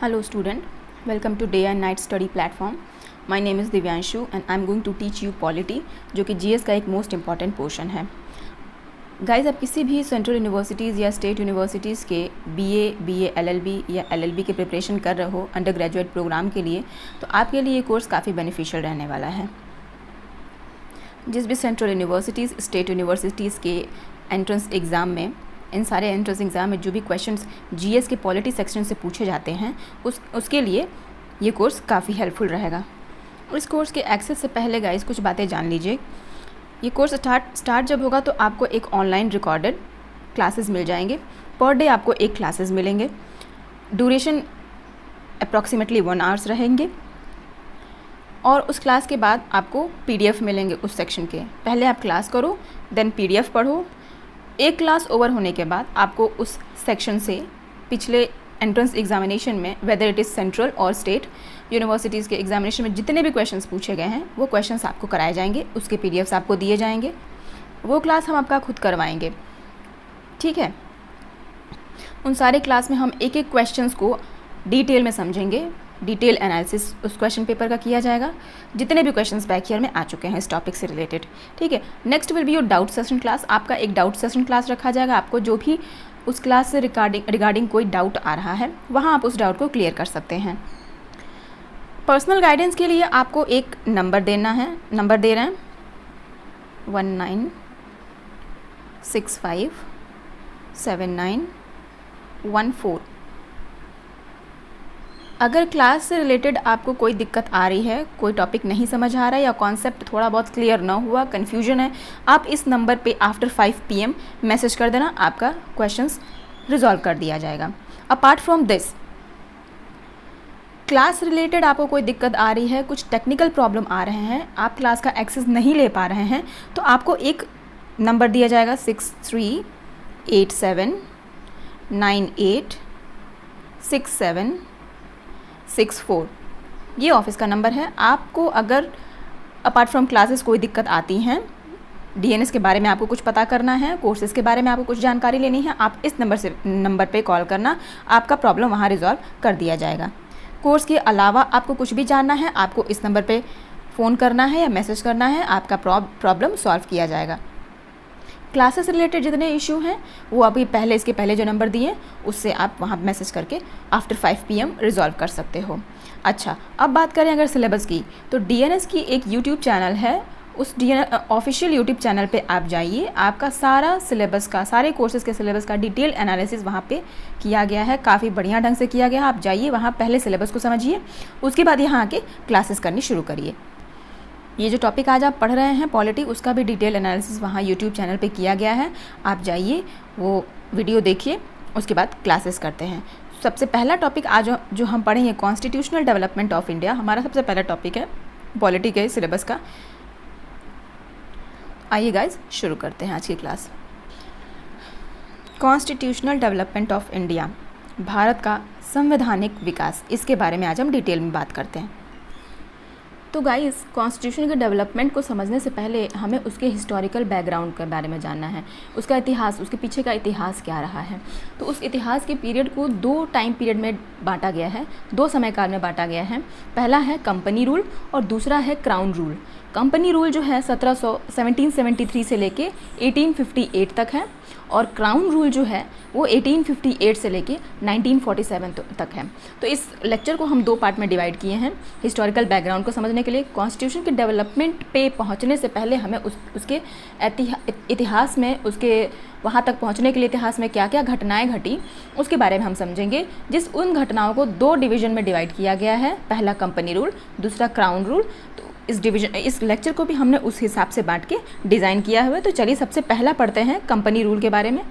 Hello student, welcome to day and night study platform. My name is Divyanshu and I am going to teach you polity जो कि GS का एक most important portion है. Guys आप किसी भी central universities या state universities के BA, LLB या LLB के प्रिपरेशन कर रहे हो अंडर ग्रेजुएट प्रोग्राम के लिए, तो आपके लिए ये कोर्स काफ़ी बेनिफिशियल रहने वाला है. जिस भी सेंट्रल यूनिवर्सिटीज़, स्टेट यूनिवर्सिटीज़ के एंट्रेंस एग्ज़ाम में, इन सारे एंट्रेंस एग्ज़ाम में जो भी क्वेश्चंस GS के पॉलिटी सेक्शन से पूछे जाते हैं उसके लिए ये कोर्स काफ़ी हेल्पफुल रहेगा. और इस कोर्स के एक्सेस से पहले गाइस कुछ बातें जान लीजिए. ये कोर्स स्टार्ट जब होगा तो आपको एक ऑनलाइन रिकॉर्डेड क्लासेस मिल जाएंगे. पर डे आपको एक क्लासेस मिलेंगे. ड्यूरेशन अप्रॉक्सीमेटली 1 आवर्स रहेंगे. और उस क्लास के बाद आपको PDF मिलेंगे उस सेक्शन के. पहले आप क्लास करो, देन PDF पढ़ो. एक क्लास ओवर होने के बाद आपको उस सेक्शन से पिछले एंट्रेंस एग्जामिनेशन में, वेदर इट इज़ सेंट्रल और स्टेट यूनिवर्सिटीज़ के एग्जामिनेशन में जितने भी क्वेश्चंस पूछे गए हैं वो क्वेश्चंस आपको कराए जाएंगे. उसके PDFs आपको दिए जाएंगे. वो क्लास हम आपका खुद करवाएंगे, ठीक है. उन सारे क्लास में हम एक एक क्वेश्चंस को डिटेल में समझेंगे. डिटेल एनालिसिस उस क्वेश्चन पेपर का किया जाएगा, जितने भी क्वेश्चंस बैक ईयर में आ चुके हैं इस टॉपिक से रिलेटेड, ठीक है. Next will be your doubt session class. आपका एक डाउट सेशन क्लास रखा जाएगा. आपको जो भी उस क्लास से रिगार्डिंग कोई डाउट आ रहा है वहाँ आप उस डाउट को क्लियर कर सकते हैं. पर्सनल गाइडेंस के लिए आपको एक नंबर दे रहे हैं 19657914. अगर क्लास से रिलेटेड आपको कोई दिक्कत आ रही है, कोई टॉपिक नहीं समझ आ रहा है या कॉन्सेप्ट थोड़ा बहुत क्लियर ना हुआ, कन्फ्यूजन है, आप इस नंबर पे आफ्टर 5 PM मैसेज कर देना. आपका क्वेश्चंस रिजॉल्व कर दिया जाएगा. Apart from this, class related आपको कोई दिक्कत आ रही है, कुछ टेक्निकल प्रॉब्लम आ रहे हैं, आप क्लास का एक्सेस नहीं ले पा रहे हैं, तो आपको एक नंबर दिया जाएगा 6387986764. ये ऑफिस का नंबर है. आपको अगर अपार्ट फ्रॉम क्लासेस कोई दिक्कत आती हैं, DNS के बारे में आपको कुछ पता करना है, कोर्सेज़ के बारे में आपको कुछ जानकारी लेनी है, आप इस नंबर पे कॉल करना. आपका प्रॉब्लम वहाँ रिजॉल्व कर दिया जाएगा. कोर्स के अलावा आपको कुछ भी जानना है, आपको इस नंबर पे फ़ोन करना है या मैसेज करना है. आपका प्रॉब्लम सॉल्व किया जाएगा. क्लासेस रिलेटेड जितने इशू हैं वो अभी इसके पहले जो नंबर दिए उससे आप वहाँ मैसेज करके आफ्टर 5 PM रिजॉल्व कर सकते हो. अच्छा, अब बात करें अगर सिलेबस की, तो DNS की एक यूट्यूब चैनल है. उस ऑफिशियल यूट्यूब चैनल पे आप जाइए. आपका सारा सिलेबस का, सारे कोर्सेज़ के सिलेबस का डिटेल एनालिसिस वहाँ पे किया गया है. काफ़ी बढ़िया ढंग से किया गया है. आप जाइए वहाँ, पहले सिलेबस को समझिए, उसके बाद यहाँ आके क्लासेस करनी शुरू करिए. ये जो टॉपिक आज आप पढ़ रहे हैं पॉलिटी, उसका भी डिटेल एनालिसिस वहाँ यूट्यूब चैनल पे किया गया है. आप जाइए, वो वीडियो देखिए, उसके बाद क्लासेस करते हैं. सबसे पहला टॉपिक आज जो हम पढ़ेंगे, कॉन्स्टिट्यूशनल डेवलपमेंट ऑफ इंडिया, हमारा सबसे पहला टॉपिक है पॉलिटी के सिलेबस का. आइए गाइज शुरू करते हैं आज की class. Constitutional development of India, Bharat का संवैधानिक विकास, इसके बारे में आज हम डिटेल में बात करते हैं. तो गाइस, कॉन्स्टिट्यूशन के डेवलपमेंट को समझने से पहले हमें उसके हिस्टोरिकल बैकग्राउंड के बारे में जानना है. उसका इतिहास, उसके पीछे का इतिहास क्या रहा है. तो उस इतिहास के पीरियड को 2 टाइम पीरियड में बांटा गया है, 2 समय काल में बांटा गया है. पहला है कंपनी रूल और दूसरा है क्राउन रूल. कंपनी रूल जो है 1773 से लेके 1858 तक है, और क्राउन रूल जो है वो 1858 से लेके 1947 तक है. तो इस लेक्चर को हम 2 पार्ट में डिवाइड किए हैं. हिस्टोरिकल बैकग्राउंड को समझने के लिए, कॉन्स्टिट्यूशन के डेवलपमेंट पे पहुंचने से पहले हमें उसके इतिहास में, उसके वहाँ तक पहुँचने के लिए इतिहास में क्या क्या घटनाएं घटी उसके बारे में हम समझेंगे. उन घटनाओं को 2 डिवीज़न में डिवाइड किया गया है. पहला कंपनी रूल, दूसरा क्राउन रूल. तो इस लेक्चर को भी हमने उस हिसाब से बांट के डिज़ाइन किया हुआ है. तो चलिए सबसे पहला पढ़ते हैं कंपनी रूल के बारे में.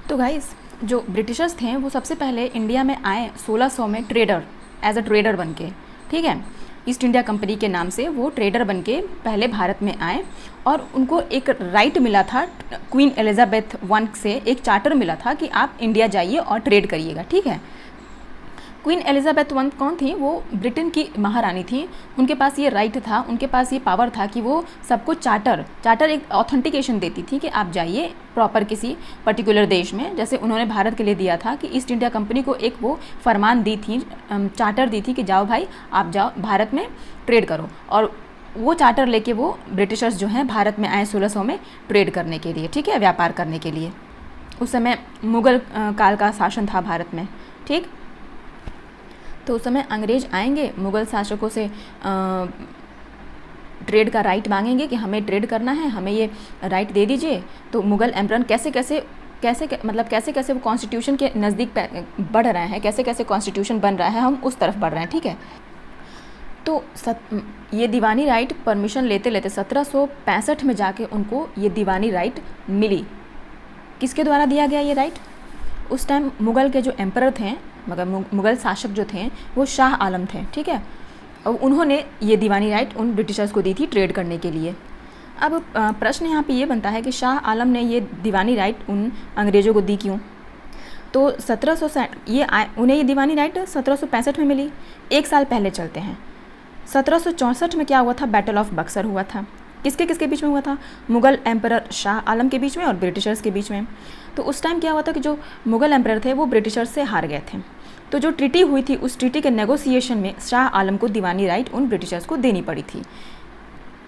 तो गाइस, जो ब्रिटिशर्स थे वो सबसे पहले इंडिया में आए 1600 में एज अ ट्रेडर बन के, ठीक है. ईस्ट इंडिया कंपनी के नाम से वो ट्रेडर बन के पहले भारत में आए, और उनको एक राइट मिला था क्वीन एलिजाबेथ I से, एक चार्टर मिला था कि आप इंडिया जाइए और ट्रेड करिएगा, ठीक है. क्वीन एलिजाबेथ वन कौन थी? वो ब्रिटेन की महारानी थी। उनके पास ये राइट था, उनके पास ये पावर था कि वो सबको चार्टर एक ऑथेंटिकेशन देती थी कि आप जाइए प्रॉपर किसी पर्टिकुलर देश में, जैसे उन्होंने भारत के लिए दिया था कि ईस्ट इंडिया कंपनी को एक वो फरमान दी थी, चार्टर दी थी कि जाओ भाई आप जाओ भारत में ट्रेड करो। और वो चार्टर लेके वो ब्रिटिशर्स जो हैं भारत में आए 1600 में ट्रेड करने के लिए, ठीक है, व्यापार करने के लिए। उस समय मुग़ल काल का शासन था भारत में, ठीक। तो उस समय अंग्रेज आएंगे, मुग़ल शासकों से ट्रेड का राइट मांगेंगे कि हमें ट्रेड करना है, हमें ये राइट दे दीजिए। तो मुग़ल एम्परर कैसे कैसे वो कॉन्स्टिट्यूशन के नज़दीक बढ़ रहे हैं, कैसे कैसे कॉन्स्टिट्यूशन बन रहा है, हम उस तरफ बढ़ रहे हैं, ठीक है। तो ये दीवानी राइट परमिशन लेते लेते 1765 में जाके उनको ये दीवानी राइट मिली। किसके द्वारा दिया गया ये राइट? उस टाइम मुग़ल के जो एम्परर थे, मगर मुग़ल शासक जो थे वो शाह आलम थे, ठीक है। और उन्होंने ये दीवानी राइट उन ब्रिटिशर्स को दी थी ट्रेड करने के लिए। अब प्रश्न यहाँ पे ये बनता है कि शाह आलम ने ये दीवानी राइट उन अंग्रेज़ों को दी क्यों? तो 1760 उन्हें ये दीवानी राइट 1765 में मिली। एक साल पहले चलते हैं, 1764 में क्या हुआ था? बैटल ऑफ बक्सर हुआ था। किसके किसके बीच में हुआ था? मुग़ल एम्परर शाह आलम के बीच में और ब्रिटिशर्स के बीच में। तो उस टाइम क्या हुआ था कि जो मुग़ल एम्परर थे वो ब्रिटिशर्स से हार गए थे। तो जो ट्रीटी हुई थी उस ट्रीटी के नेगोशिएशन में शाह आलम को दीवानी राइट उन ब्रिटिशर्स को देनी पड़ी थी।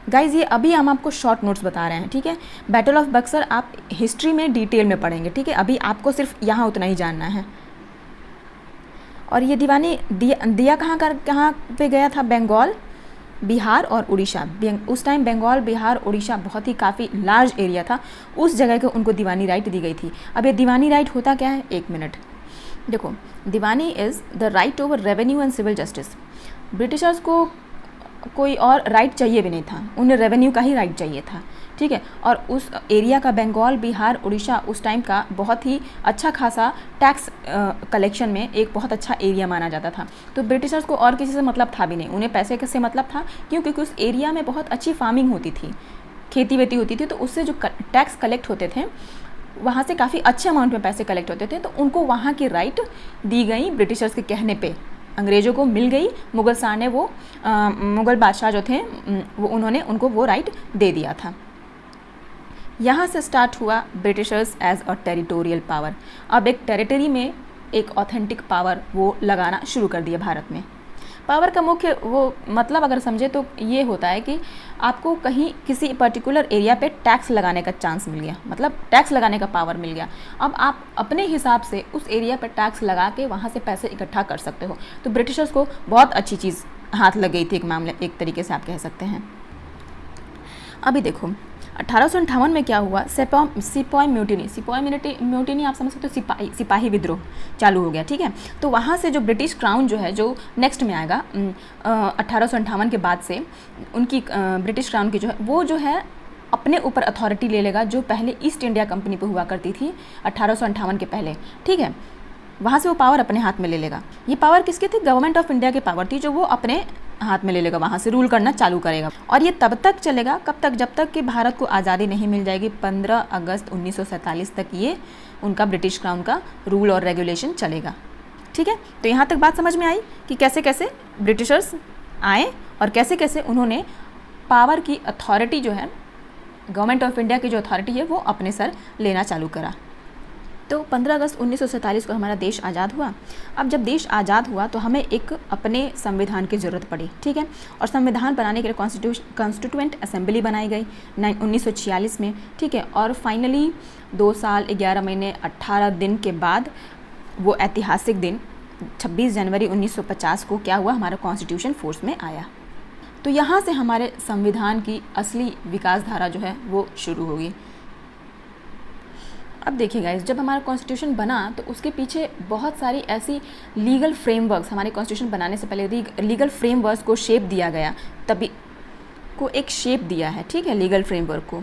गाइज़, ये अभी हम आपको शॉर्ट नोट्स बता रहे हैं, ठीक है। बैटल ऑफ बक्सर आप हिस्ट्री में डिटेल में पढ़ेंगे, ठीक है। अभी आपको सिर्फ यहाँ उतना ही जानना है। और ये दीवानी दिया कहाँ पे गया था? बंगाल, बिहार और उड़ीसा। उस टाइम बंगाल, बिहार, उड़ीसा बहुत ही काफ़ी लार्ज एरिया था, उस जगह को उनको दीवानी राइट दी गई थी। अब ये दीवानी राइट होता क्या है? एक मिनट देखो। Diwani is the right over revenue and civil justice. Britishers को कोई और राइट चाहिए भी नहीं था, उन्हें रेवेन्यू का ही राइट चाहिए था, ठीक है। और उस एरिया का बंगाल, बिहार, उड़ीसा उस टाइम का बहुत ही अच्छा खासा टैक्स कलेक्शन में एक बहुत अच्छा एरिया माना जाता था। तो ब्रिटिशर्स को और किसी से मतलब था भी नहीं, उन्हें पैसे से मतलब था, क्योंकि उस एरिया में बहुत अच्छी फार्मिंग होती थी, खेती वेती होती थी। तो उससे जो टैक्स कलेक्ट होते थे वहाँ से काफ़ी अच्छे अमाउंट में पैसे कलेक्ट होते थे। तो उनको वहाँ की राइट दी गई ब्रिटिशर्स के कहने पे, अंग्रेज़ों को मिल गई। मुग़ल शाह ने वो मुग़ल बादशाह जो थे वो उन्होंने उनको वो राइट दे दिया था। यहाँ से स्टार्ट हुआ Britishers as a territorial power. अब एक टेरिटरी में एक ऑथेंटिक पावर वो लगाना शुरू कर दिया भारत में। पावर का मुख्य वो मतलब अगर समझे तो ये होता है कि आपको कहीं किसी पर्टिकुलर एरिया पे टैक्स लगाने का चांस मिल गया, मतलब टैक्स लगाने का पावर मिल गया। अब आप अपने हिसाब से उस एरिया पे टैक्स लगा के वहाँ से पैसे इकट्ठा कर सकते हो। तो ब्रिटिशर्स को बहुत अच्छी चीज़ हाथ लग गई थी, एक तरीके से आप कह सकते हैं। अभी देखो 1858 में क्या हुआ? सिपाही म्यूटिनी आप समझ सकते हो, सिपाही विद्रोह चालू हो गया, ठीक है। तो वहाँ से जो ब्रिटिश क्राउन जो है, जो नेक्स्ट में आएगा 1858 के बाद से, उनकी ब्रिटिश क्राउन की जो है वो जो है अपने ऊपर अथॉरिटी ले लेगा, जो पहले ईस्ट इंडिया कंपनी पे हुआ करती थी 1858 के पहले, ठीक है। वहाँ से वो पावर अपने हाथ में ले लेगा। ये पावर किसकी थी? गवर्नमेंट ऑफ इंडिया की पावर थी, जो वो अपने हाथ में ले लेगा, वहाँ से रूल करना चालू करेगा। और ये तब तक चलेगा, कब तक? जब तक कि भारत को आज़ादी नहीं मिल जाएगी। 15 अगस्त 1947 तक ये उनका ब्रिटिश क्राउन का रूल और रेगुलेशन चलेगा, ठीक है। तो यहाँ तक बात समझ में आई कि कैसे कैसे ब्रिटिशर्स आए और कैसे कैसे उन्होंने पावर की अथॉरिटी जो है, गवर्नमेंट ऑफ इंडिया की जो अथॉरिटी है, वो अपने सर लेना चालू करा। तो 15 अगस्त 1947 को हमारा देश आज़ाद हुआ। अब जब देश आज़ाद हुआ तो हमें एक अपने संविधान की ज़रूरत पड़ी, ठीक है। और संविधान बनाने के लिए कॉन्स्टिट्यूएंट असेंबली बनाई गई 1946 में, ठीक है। और फाइनली 2 साल 11 महीने 18 दिन के बाद वो ऐतिहासिक दिन 26 जनवरी 1950 को क्या हुआ? हमारा कॉन्स्टिट्यूशन फोर्स में आया। तो यहाँ से हमारे संविधान की असली विकास धारा जो है वो शुरू होगी। अब देखिए गाइस, जब हमारा कॉन्स्टिट्यूशन बना तो उसके पीछे बहुत सारी ऐसी लीगल फ्रेमवर्क्स, हमारे कॉन्स्टिट्यूशन बनाने से पहले लीगल फ्रेमवर्क्स को शेप दिया गया, तभी को एक शेप दिया है, ठीक है, लीगल फ्रेमवर्क को।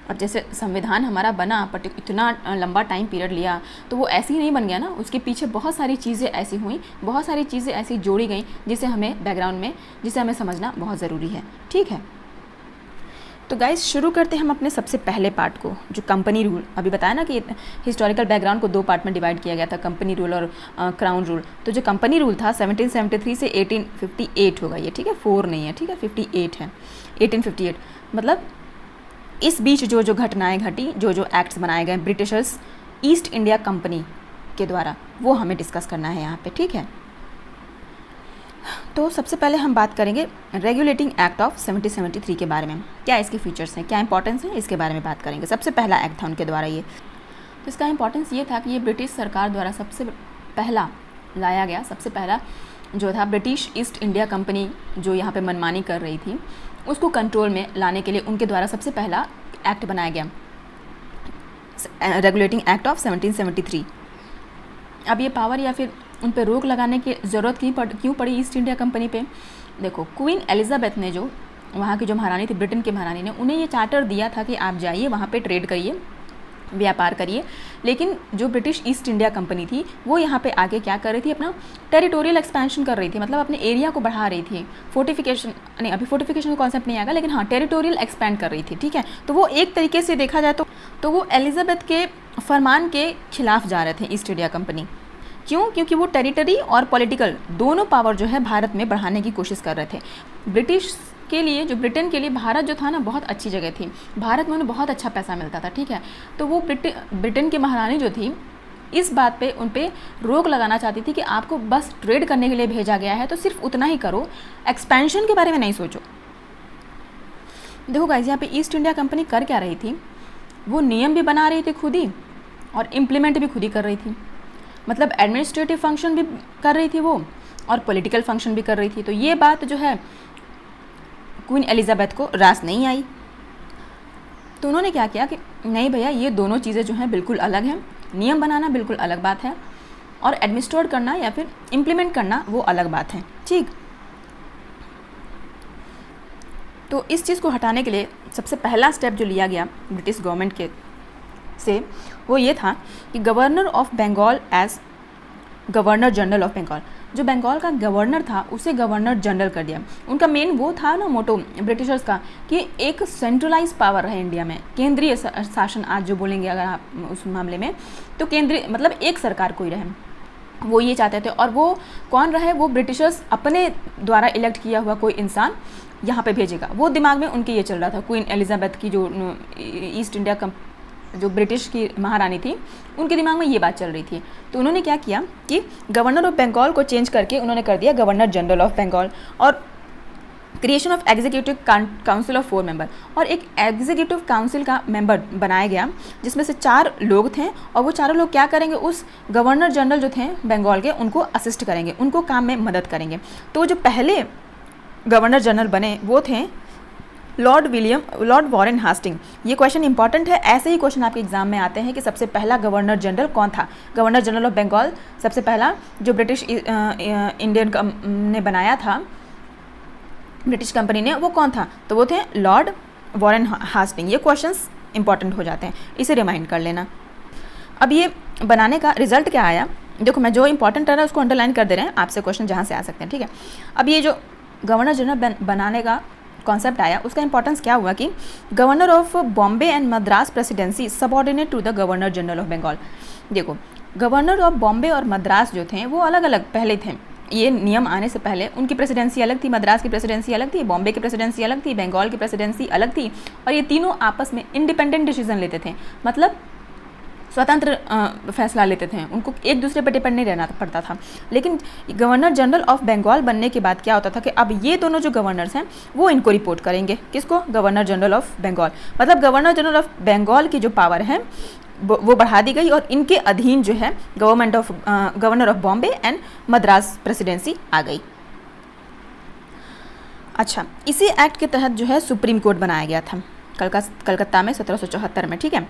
अब जैसे संविधान हमारा बना इतना लंबा टाइम पीरियड लिया, तो वो ऐसे ही नहीं बन गया ना, उसके पीछे बहुत सारी चीज़ें ऐसी हुई, बहुत सारी चीज़ें ऐसी जोड़ी गई जिसे हमें बैकग्राउंड में, जिसे हमें समझना बहुत ज़रूरी है, ठीक है। तो गाइस शुरू करते हैं हम अपने सबसे पहले पार्ट को, जो कंपनी रूल। अभी बताया ना कि हिस्टोरिकल बैकग्राउंड को 2 पार्ट में डिवाइड किया गया था, कंपनी रूल और क्राउन रूल। तो जो कंपनी रूल था 1773 से 1858 होगा ये, ठीक है, 4 नहीं है, ठीक है, 58 है, 1858। मतलब इस बीच जो जो घटनाएं घटी, जो जो एक्ट्स बनाए गए ब्रिटिशर्स ईस्ट इंडिया कंपनी के द्वारा, वो हमें डिस्कस करना है यहाँ पे, ठीक है। तो सबसे पहले हम बात करेंगे रेगुलेटिंग एक्ट ऑफ 1773 के बारे में। क्या इसके फीचर्स हैं, क्या इंपॉर्टेंस है, इसके बारे में बात करेंगे। सबसे पहला एक्ट था उनके द्वारा ये। तो इसका इंपॉर्टेंस ये था कि ये ब्रिटिश सरकार द्वारा सबसे पहला लाया गया, सबसे पहला जो था ब्रिटिश ईस्ट इंडिया कंपनी जो यहाँ पे मनमानी कर रही थी उसको कंट्रोल में लाने के लिए उनके द्वारा सबसे पहला एक्ट बनाया गया, रेगुलेटिंग एक्ट ऑफ 1773। अब ये पावर या फिर उन पर रोक लगाने की ज़रूरत क्यों पड़ी ईस्ट इंडिया कंपनी पे? देखो, क्वीन एलिजाबेथ ने, जो वहाँ की जो महारानी थी, ब्रिटेन की महारानी ने, उन्हें ये चार्टर दिया था कि आप जाइए वहाँ पे ट्रेड करिए, व्यापार करिए। लेकिन जो ब्रिटिश ईस्ट इंडिया कंपनी थी वो यहाँ पे आके क्या कर रही थी, अपना टेरिटोरियल एक्सपेंशन कर रही थी, मतलब अपने एरिया को बढ़ा रही थी। फोर्टिफिकेशन नहीं, अभी फोर्टिफिकेशन का कॉन्सेप्ट नहीं आएगा, लेकिन हाँ टेरिटोरियल एक्सपेंड कर रही थी, ठीक है। तो वो एक तरीके से देखा जाए तो वो एलिजाबेथ के फरमान के खिलाफ जा रहे थे ईस्ट इंडिया कंपनी। क्यों? क्योंकि वो टेरिटरी और पॉलिटिकल दोनों पावर जो है भारत में बढ़ाने की कोशिश कर रहे थे। ब्रिटिश के लिए, जो ब्रिटेन के लिए भारत जो था ना, बहुत अच्छी जगह थी, भारत में उन्हें बहुत अच्छा पैसा मिलता था, ठीक है। तो वो ब्रिटेन की महारानी जो थी इस बात पे उन पे रोक लगाना चाहती थी कि आपको बस ट्रेड करने के लिए भेजा गया है तो सिर्फ उतना ही करो, एक्सपेंशन के बारे में नहीं सोचो। देखो गाइस, यहाँ पे ईस्ट इंडिया कंपनी कर क्या रही थी, वो नियम भी बना रही थी खुद ही और इम्प्लीमेंट भी खुद ही कर रही थी। मतलब एडमिनिस्ट्रेटिव फंक्शन भी कर रही थी वो और पॉलिटिकल फंक्शन भी कर रही थी। तो ये बात जो है क्वीन एलिजाबेथ को रास नहीं आई। तो उन्होंने क्या किया कि नहीं भैया, ये दोनों चीज़ें जो हैं बिल्कुल अलग हैं, नियम बनाना बिल्कुल अलग बात है और एडमिनिस्ट्रेट करना या फिर इम्प्लीमेंट करना वो अलग बात है, ठीक। तो इस चीज़ को हटाने के लिए सबसे पहला स्टेप जो लिया गया ब्रिटिश गवर्नमेंट के से, वो ये था कि governor of Bengal as governor general of Bengal, जो बंगाल का गवर्नर था उसे गवर्नर जनरल कर दिया। उनका मेन वो था ना मोटो ब्रिटिशर्स का कि एक सेंट्रलाइज पावर रहे इंडिया में, केंद्रीय शासन आज जो बोलेंगे अगर आप उस मामले में, तो केंद्रीय मतलब एक सरकार कोई रहे, वो ये चाहते थे। और वो कौन रहे, वो ब्रिटिशर्स अपने द्वारा इलेक्ट किया हुआ कोई इंसान यहाँ पे भेजेगा, वो दिमाग में उनके ये चल रहा था। क्वीन एलिजाबेथ की जो ईस्ट इंडिया जो ब्रिटिश की महारानी थी, उनके दिमाग में ये बात चल रही थी। तो उन्होंने क्या किया कि गवर्नर ऑफ बंगाल को चेंज करके उन्होंने कर दिया गवर्नर जनरल ऑफ बंगाल, और creation of executive council of 4 member, और एक एग्जीक्यूटिव काउंसिल का मेंबर बनाया गया जिसमें से 4 लोग थे। और वो चारों लोग क्या करेंगे, उस गवर्नर जनरल जो थे बंगाल के उनको असिस्ट करेंगे, उनको काम में मदद करेंगे। तो जो पहले गवर्नर जनरल बने वो थे लॉर्ड वॉरेन हास्टिंग। ये क्वेश्चन इंपॉर्टेंट है, ऐसे ही क्वेश्चन आपके एग्जाम में आते हैं कि सबसे पहला गवर्नर जनरल कौन था। गवर्नर जनरल ऑफ बंगाल सबसे पहला जो ब्रिटिश इंडियन ने बनाया था, ब्रिटिश कंपनी ने, वो कौन था, तो वो थे लॉर्ड वॉरेन हास्टिंग। ये क्वेश्चंस इंपॉर्टेंट हो जाते हैं, इसे रिमाइंड कर लेना। अब ये बनाने का रिजल्ट क्या आया, देखो मैं जो इंपॉर्टेंट रहा है उसको अंडरलाइन कर दे रहे हैं, आपसे क्वेश्चन जहाँ से आ सकते हैं, ठीक है। अब ये जो गवर्नर जनरल बनाने का कॉन्सेप्ट आया, उसका इंपॉर्टेंस क्या हुआ कि governor of Bombay and Madras presidency subordinate to the governor general of Bengal. देखो, गवर्नर ऑफ बॉम्बे और मद्रास जो थे वो अलग अलग पहले थे, ये नियम आने से पहले उनकी प्रेसिडेंसी अलग थी, मद्रास की प्रेसिडेंसी अलग थी, बॉम्बे की प्रेसिडेंसी अलग थी, बंगाल की प्रेसिडेंसी अलग थी, और ये तीनों आपस में इंडिपेंडेंट डिसीजन लेते थे, मतलब स्वतंत्र फैसला लेते थे, उनको एक दूसरे पर डिपेंड नहीं रहना पड़ता था। लेकिन गवर्नर जनरल ऑफ बंगाल बनने के बाद क्या होता था कि अब ये दोनों जो गवर्नर्स हैं वो इनको रिपोर्ट करेंगे, किसको, गवर्नर जनरल ऑफ बंगाल। मतलब गवर्नर जनरल ऑफ बंगाल की जो पावर है वो बढ़ा दी गई और इनके अधीन जो है governor of Bombay and Madras presidency आ गई। अच्छा, इसी एक्ट के तहत जो है सुप्रीम कोर्ट बनाया गया था कलकत्ता में 1774 में, ठीक है।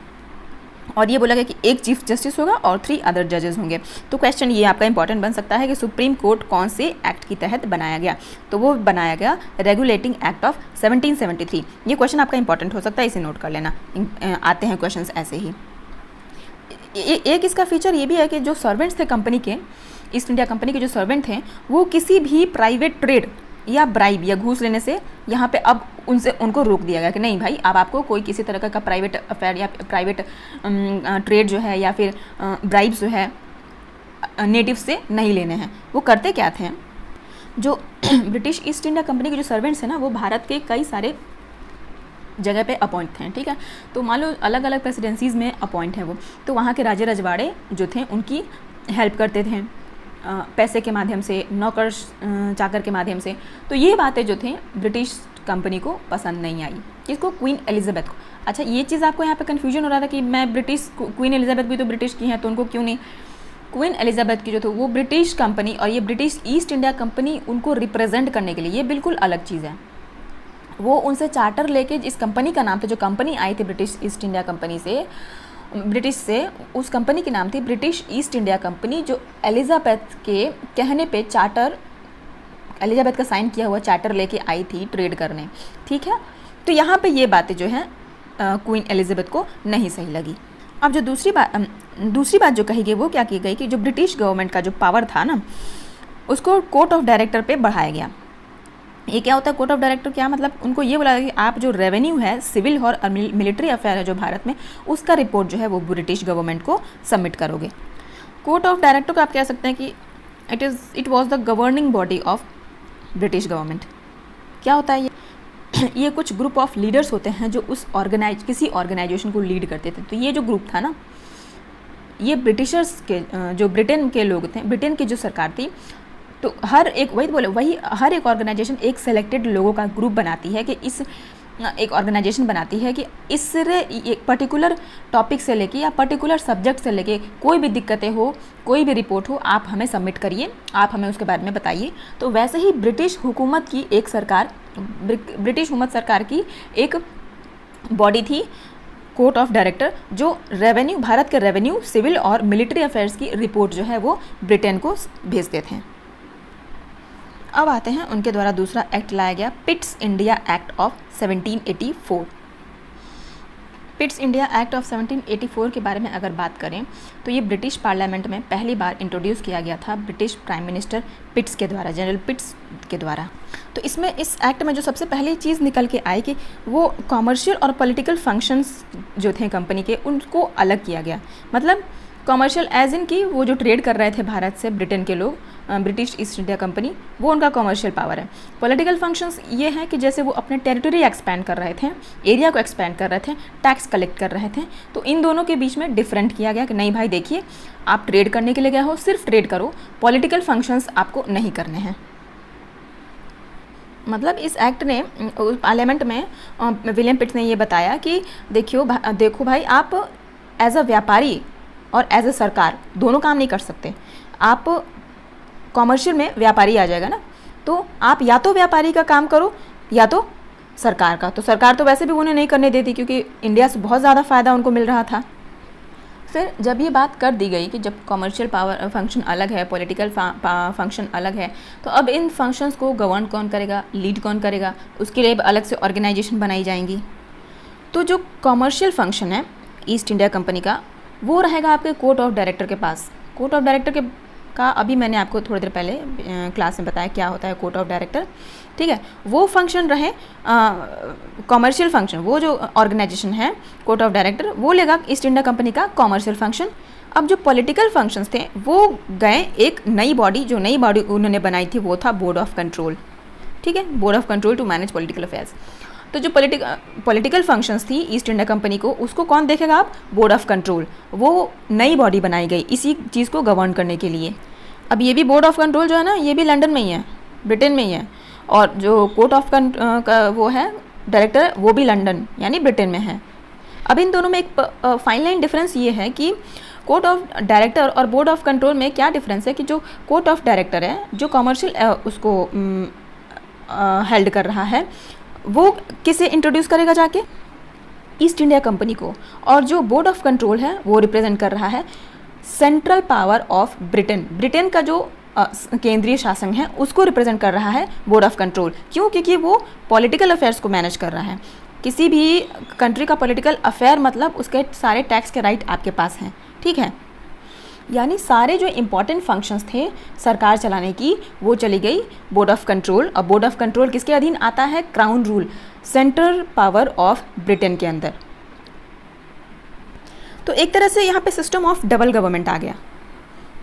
और ये बोला गया कि एक चीफ जस्टिस होगा और 3 अदर जजेस होंगे। तो क्वेश्चन ये आपका इंपॉर्टेंट बन सकता है कि सुप्रीम कोर्ट कौन से एक्ट के तहत बनाया गया, तो वो बनाया गया रेगुलेटिंग एक्ट ऑफ 1773। ये क्वेश्चन आपका इंपॉर्टेंट हो सकता है, इसे नोट कर लेना, आते हैं क्वेश्चंस ऐसे ही। एक इसका फीचर ये भी है कि जो सर्वेंट्स थे कंपनी के, ईस्ट इंडिया कंपनी के जो सर्वेंट थे, वो किसी भी प्राइवेट ट्रेड या ब्राइब या घूस लेने से यहाँ पे अब उनको रोक दिया गया कि नहीं भाई, अब आपको कोई किसी तरह का प्राइवेट अफेयर या प्राइवेट ट्रेड जो है या फिर ब्राइब जो है नेटिव से नहीं लेने हैं। वो करते क्या थे, जो ब्रिटिश ईस्ट इंडिया कंपनी के जो सर्वेंट्स हैं ना, वो भारत के कई सारे जगह पे अपॉइंट थे, ठीक है। तो मान लो अलग अलग प्रेसिडेंसीज़ में अपॉइंट हैं वो, तो वहाँ के राजे रजवाड़े जो थे उनकी हेल्प करते थे पैसे के माध्यम से, नौकर चाकर के माध्यम से। तो ये बातें जो थी ब्रिटिश कंपनी को पसंद नहीं आई। किसको? क्वीन एलिजाबेथ को। अच्छा, ये चीज़ आपको यहाँ पे कन्फ्यूजन हो रहा था कि मैं ब्रिटिश, क्वीन एलिजाबेथ भी तो ब्रिटिश की हैं, तो उनको क्यों नहीं? क्वीन एलिजाबेथ की जो थी वो ब्रिटिश कंपनी और ये ब्रिटिश ईस्ट इंडिया कंपनी उनको रिप्रेजेंट करने के लिए, ये बिल्कुल अलग चीज़ है। वो उनसे चार्टर लेके, इस कंपनी का नाम था, जो कंपनी आई थी ब्रिटिश ईस्ट इंडिया कंपनी से, ब्रिटिश से, उस कंपनी की नाम थी ब्रिटिश ईस्ट इंडिया कंपनी, जो एलिजाबेथ के कहने पे चार्टर, एलिजाबेथ का साइन किया हुआ चार्टर लेके आई थी ट्रेड करने, ठीक है। तो यहाँ पे ये बातें जो हैं क्वीन एलिजाबेथ को नहीं सही लगी। अब जो दूसरी बात जो कही गई वो क्या की गई कि जो ब्रिटिश गवर्नमेंट का जो पावर था ना, उसको कोर्ट ऑफ डायरेक्टर पे बढ़ाया गया। ये क्या होता है कोर्ट ऑफ डायरेक्टर? क्या मतलब, उनको ये बोला कि आप जो रेवेन्यू है, सिविल और मिलिट्री अफेयर है जो भारत में, उसका रिपोर्ट जो है वो ब्रिटिश गवर्नमेंट को सबमिट करोगे। कोर्ट ऑफ डायरेक्टर को आप कह सकते हैं कि it was the governing body of British government. क्या होता है ये कुछ ग्रुप ऑफ लीडर्स होते हैं जो किसी ऑर्गेनाइजेशन को लीड करते थे। तो ये जो ग्रुप था ना, ये ब्रिटिशर्स के, जो ब्रिटेन के लोग थे, ब्रिटेन की जो सरकार थी, तो हर एक ऑर्गेनाइजेशन एक सेलेक्टेड लोगों का ग्रुप बनाती है कि एक ऑर्गेनाइजेशन बनाती है कि एक पर्टिकुलर टॉपिक से लेके या पर्टिकुलर सब्जेक्ट से लेके कोई भी दिक्कतें हो, कोई भी रिपोर्ट हो, आप हमें सबमिट करिए, आप हमें उसके बारे में बताइए। तो वैसे ही ब्रिटिश हुकूमत सरकार की एक बॉडी थी कोर्ट ऑफ डायरेक्टर, जो भारत के रेवेन्यू, सिविल और मिलिट्री अफेयर्स की रिपोर्ट जो है वो ब्रिटेन को भेजते थे। अब आते हैं उनके द्वारा दूसरा एक्ट लाया गया, Pitt's India act of 1784। Pitt's India act of 1784 के बारे में अगर बात करें तो ये ब्रिटिश पार्लियामेंट में पहली बार इंट्रोड्यूस किया गया था ब्रिटिश प्राइम मिनिस्टर पिट्स के द्वारा, जनरल पिट्स के द्वारा। तो इसमें, इस एक्ट में जो सबसे पहली चीज़ निकल के आई कि वो कॉमर्शियल और पॉलिटिकल फंक्शंस जो थे कंपनी के, उनको अलग किया गया। मतलब कॉमर्शियल एज इन कि वो जो ट्रेड कर रहे थे भारत से ब्रिटेन के लोग, ब्रिटिश ईस्ट इंडिया कंपनी, वो उनका कॉमर्शियल पावर है। पॉलिटिकल फंक्शंस ये हैं कि जैसे वो अपने टेरिटरी एक्सपैंड कर रहे थे, एरिया को एक्सपैंड कर रहे थे, टैक्स कलेक्ट कर रहे थे। तो इन दोनों के बीच में डिफरेंट किया गया कि नहीं भाई देखिए, आप ट्रेड करने के लिए गए हो, सिर्फ ट्रेड करो, पॉलिटिकल फंक्शंस आपको नहीं करने हैं। मतलब इस एक्ट ने पार्लियामेंट में विलियम पिट्स ने ये बताया कि देखो भाई, आप एज अ व्यापारी और एज अ सरकार दोनों काम नहीं कर सकते। आप कॉमर्शियल में व्यापारी आ जाएगा ना, तो आप या तो व्यापारी का काम करो या तो सरकार का। तो सरकार तो वैसे भी उन्हें नहीं करने देती क्योंकि इंडिया से बहुत ज़्यादा फ़ायदा उनको मिल रहा था। फिर जब ये बात कर दी गई कि जब कॉमर्शियल पावर फंक्शन अलग है, पॉलिटिकल फंक्शन अलग है, तो अब इन फंक्शंस को गवर्न कौन करेगा, लीड कौन करेगा, उसके लिए अलग से ऑर्गेनाइजेशन बनाई जाएंगी। तो जो कॉमर्शियल फंक्शन है ईस्ट इंडिया कंपनी का, वो रहेगा आपके कोर्ट ऑफ डायरेक्टर के पास। कोर्ट ऑफ डायरेक्टर का अभी मैंने आपको थोड़ी देर पहले क्लास में बताया क्या होता है कोर्ट ऑफ डायरेक्टर, ठीक है। वो फंक्शन रहे कॉमर्शियल फंक्शन, वो जो ऑर्गेनाइजेशन है कोर्ट ऑफ डायरेक्टर, वो लेगा ईस्ट इंडिया कंपनी का कॉमर्शियल फंक्शन। अब जो पॉलिटिकल फंक्शंस थे वो गए एक नई बॉडी, जो नई बॉडी उन्होंने बनाई थी वो था बोर्ड ऑफ कंट्रोल, ठीक है, board of control to manage political affairs. तो जो पॉलिटिकल फंक्शंस थी ईस्ट इंडिया कंपनी को, उसको कौन देखेगा? आप बोर्ड ऑफ कंट्रोल। वो नई बॉडी बनाई गई इसी चीज़ को गवर्न करने के लिए। अब ये भी बोर्ड ऑफ कंट्रोल जो है ना, ये भी लंदन में ही है, ब्रिटेन में ही है, और जो कोर्ट ऑफ का वो है डायरेक्टर, वो भी लंदन यानी ब्रिटेन में है। अब इन दोनों में एक फाइन लाइन डिफरेंस ये है कि कोर्ट ऑफ डायरेक्टर और बोर्ड ऑफ कंट्रोल में क्या डिफरेंस है कि जो कोर्ट ऑफ डायरेक्टर है, जो कमर्शियल उसको हेल्ड कर रहा है, वो किसे इंट्रोड्यूस करेगा जाके? ईस्ट इंडिया कंपनी को। और जो बोर्ड ऑफ कंट्रोल है वो रिप्रेजेंट कर रहा है central power of Britain. Britain का जो केंद्रीय शासन है उसको रिप्रेजेंट कर रहा है बोर्ड ऑफ कंट्रोल। क्यों? क्योंकि वो पॉलिटिकल अफेयर्स को मैनेज कर रहा है। किसी भी कंट्री का पॉलिटिकल अफेयर मतलब उसके सारे टैक्स के राइट आपके पास हैं, ठीक है। यानी सारे जो इम्पॉर्टेंट फंक्शंस थे सरकार चलाने की वो चली गई बोर्ड ऑफ कंट्रोल। और बोर्ड ऑफ कंट्रोल किसके अधीन आता है? Crown rule, central power of Britain के अंदर। तो एक तरह से यहाँ पे सिस्टम ऑफ डबल गवर्नमेंट आ गया,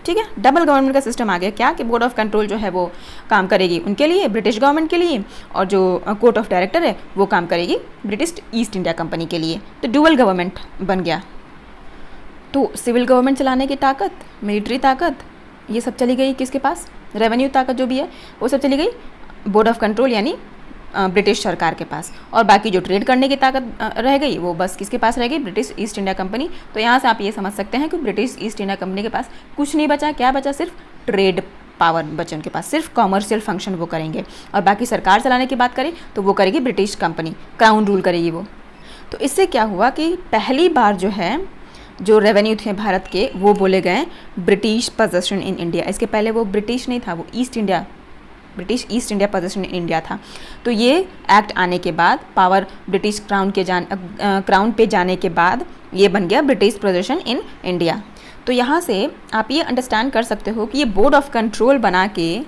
ठीक है। डबल गवर्नमेंट का सिस्टम आ गया। क्या कि बोर्ड ऑफ कंट्रोल जो है वो काम करेगी उनके लिए, ब्रिटिश गवर्नमेंट के लिए, और जो कोर्ट ऑफ डायरेक्टर है वो काम करेगी ब्रिटिश ईस्ट इंडिया कंपनी के लिए। तो डुअल गवर्नमेंट बन गया। तो सिविल गवर्नमेंट चलाने की ताकत, मिलिट्री ताकत, ये सब चली गई किसके पास? रेवेन्यू ताकत जो भी है वो सब चली गई बोर्ड ऑफ कंट्रोल यानी ब्रिटिश सरकार के पास। और बाकी जो ट्रेड करने की ताकत रह गई वो बस किसके पास रह गई? British east India company. तो यहाँ से आप ये समझ सकते हैं कि ब्रिटिश ईस्ट इंडिया कंपनी के पास कुछ नहीं बचा। क्या बचा? सिर्फ ट्रेड पावर बचे उनके पास, सिर्फ कॉमर्शियल फंक्शन वो करेंगे। और बाकी सरकार चलाने की बात करें तो वो करेगी ब्रिटिश कंपनी, क्राउन रूल करेगी वो। तो इससे क्या हुआ कि पहली बार जो है जो रेवेन्यू थे भारत के वो बोले गए ब्रिटिश पोजेशन इन इंडिया। इसके पहले वो ब्रिटिश नहीं था, वो British east India possession in India था। तो ये एक्ट आने के बाद, पावर ब्रिटिश क्राउन पे जाने के बाद ये बन गया ब्रिटिश पोजेशन इन इंडिया। तो यहाँ से आप ये अंडरस्टैंड कर सकते हो कि ये बोर्ड ऑफ कंट्रोल बना के,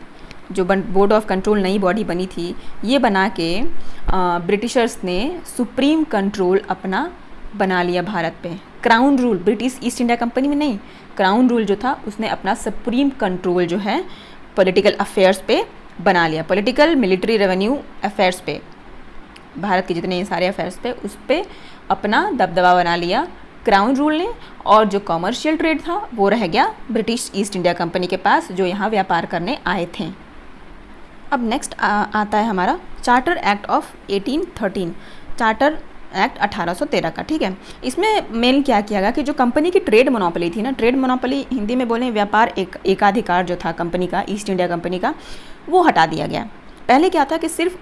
जो बोर्ड ऑफ कंट्रोल नई बॉडी बनी थी, ये बना के ब्रिटिशर्स ने सुप्रीम कंट्रोल अपना बना लिया भारत पे। Crown rule, British east India company में नहीं, क्राउन रूल जो था उसने अपना सुप्रीम कंट्रोल जो है पॉलिटिकल अफेयर्स पे बना लिया। पॉलिटिकल, मिलिट्री, रेवेन्यू अफेयर्स पे, भारत के जितने सारे अफेयर्स पे उस पर अपना दबदबा बना लिया क्राउन रूल ने। और जो कॉमर्शियल ट्रेड था वो रह गया ब्रिटिश ईस्ट इंडिया कंपनी के पास, जो यहाँ व्यापार करने आए थे। अब नेक्स्ट आता है हमारा charter act of 1813, charter act 1813 का, ठीक है। इसमें मेन क्या किया गया कि जो कंपनी की ट्रेड मोनोपोली थी ना, ट्रेड मोनोपोली हिंदी में बोलें व्यापार एकाधिकार जो था कंपनी का, ईस्ट इंडिया कंपनी का, वो हटा दिया गया। पहले क्या था कि सिर्फ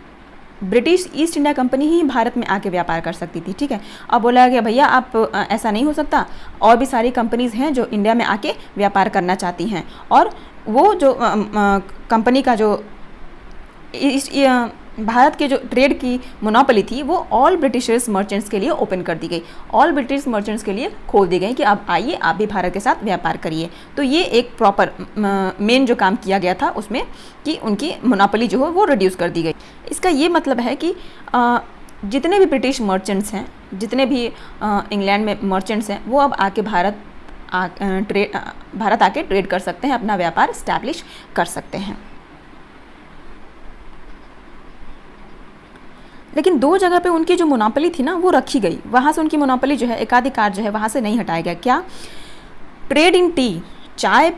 ब्रिटिश ईस्ट इंडिया कंपनी ही भारत में आके व्यापार कर सकती थी, ठीक है। अब बोला गया भैया आप ऐसा नहीं हो सकता, और भी सारी कंपनीज़ हैं जो इंडिया में आके व्यापार करना चाहती हैं। और वो जो कंपनी का जो भारत के जो ट्रेड की मोनोपोली थी वो ऑल ब्रिटिशर्स मर्चेंट्स के लिए ओपन कर दी गई, ऑल ब्रिटिश मर्चेंट्स के लिए खोल दी गई कि अब आइए आप भी भारत के साथ व्यापार करिए। तो ये एक प्रॉपर मेन जो काम किया गया था उसमें कि उनकी मोनोपोली जो है वो रिड्यूस कर दी गई। इसका ये मतलब है कि जितने भी ब्रिटिश मर्चेंट्स हैं, जितने भी इंग्लैंड में मर्चेंट्स हैं, वो अब आके भारत आके ट्रेड कर सकते हैं, अपना व्यापार स्टैब्लिश कर सकते हैं। लेकिन दो जगह पे उनकी जो मोनोपोली थी ना वो रखी गई, वहाँ से उनकी मोनोपोली जो है, एकाधिकार जो है वहाँ से नहीं हटाया गया। क्या? ट्रेड इन टी, चाय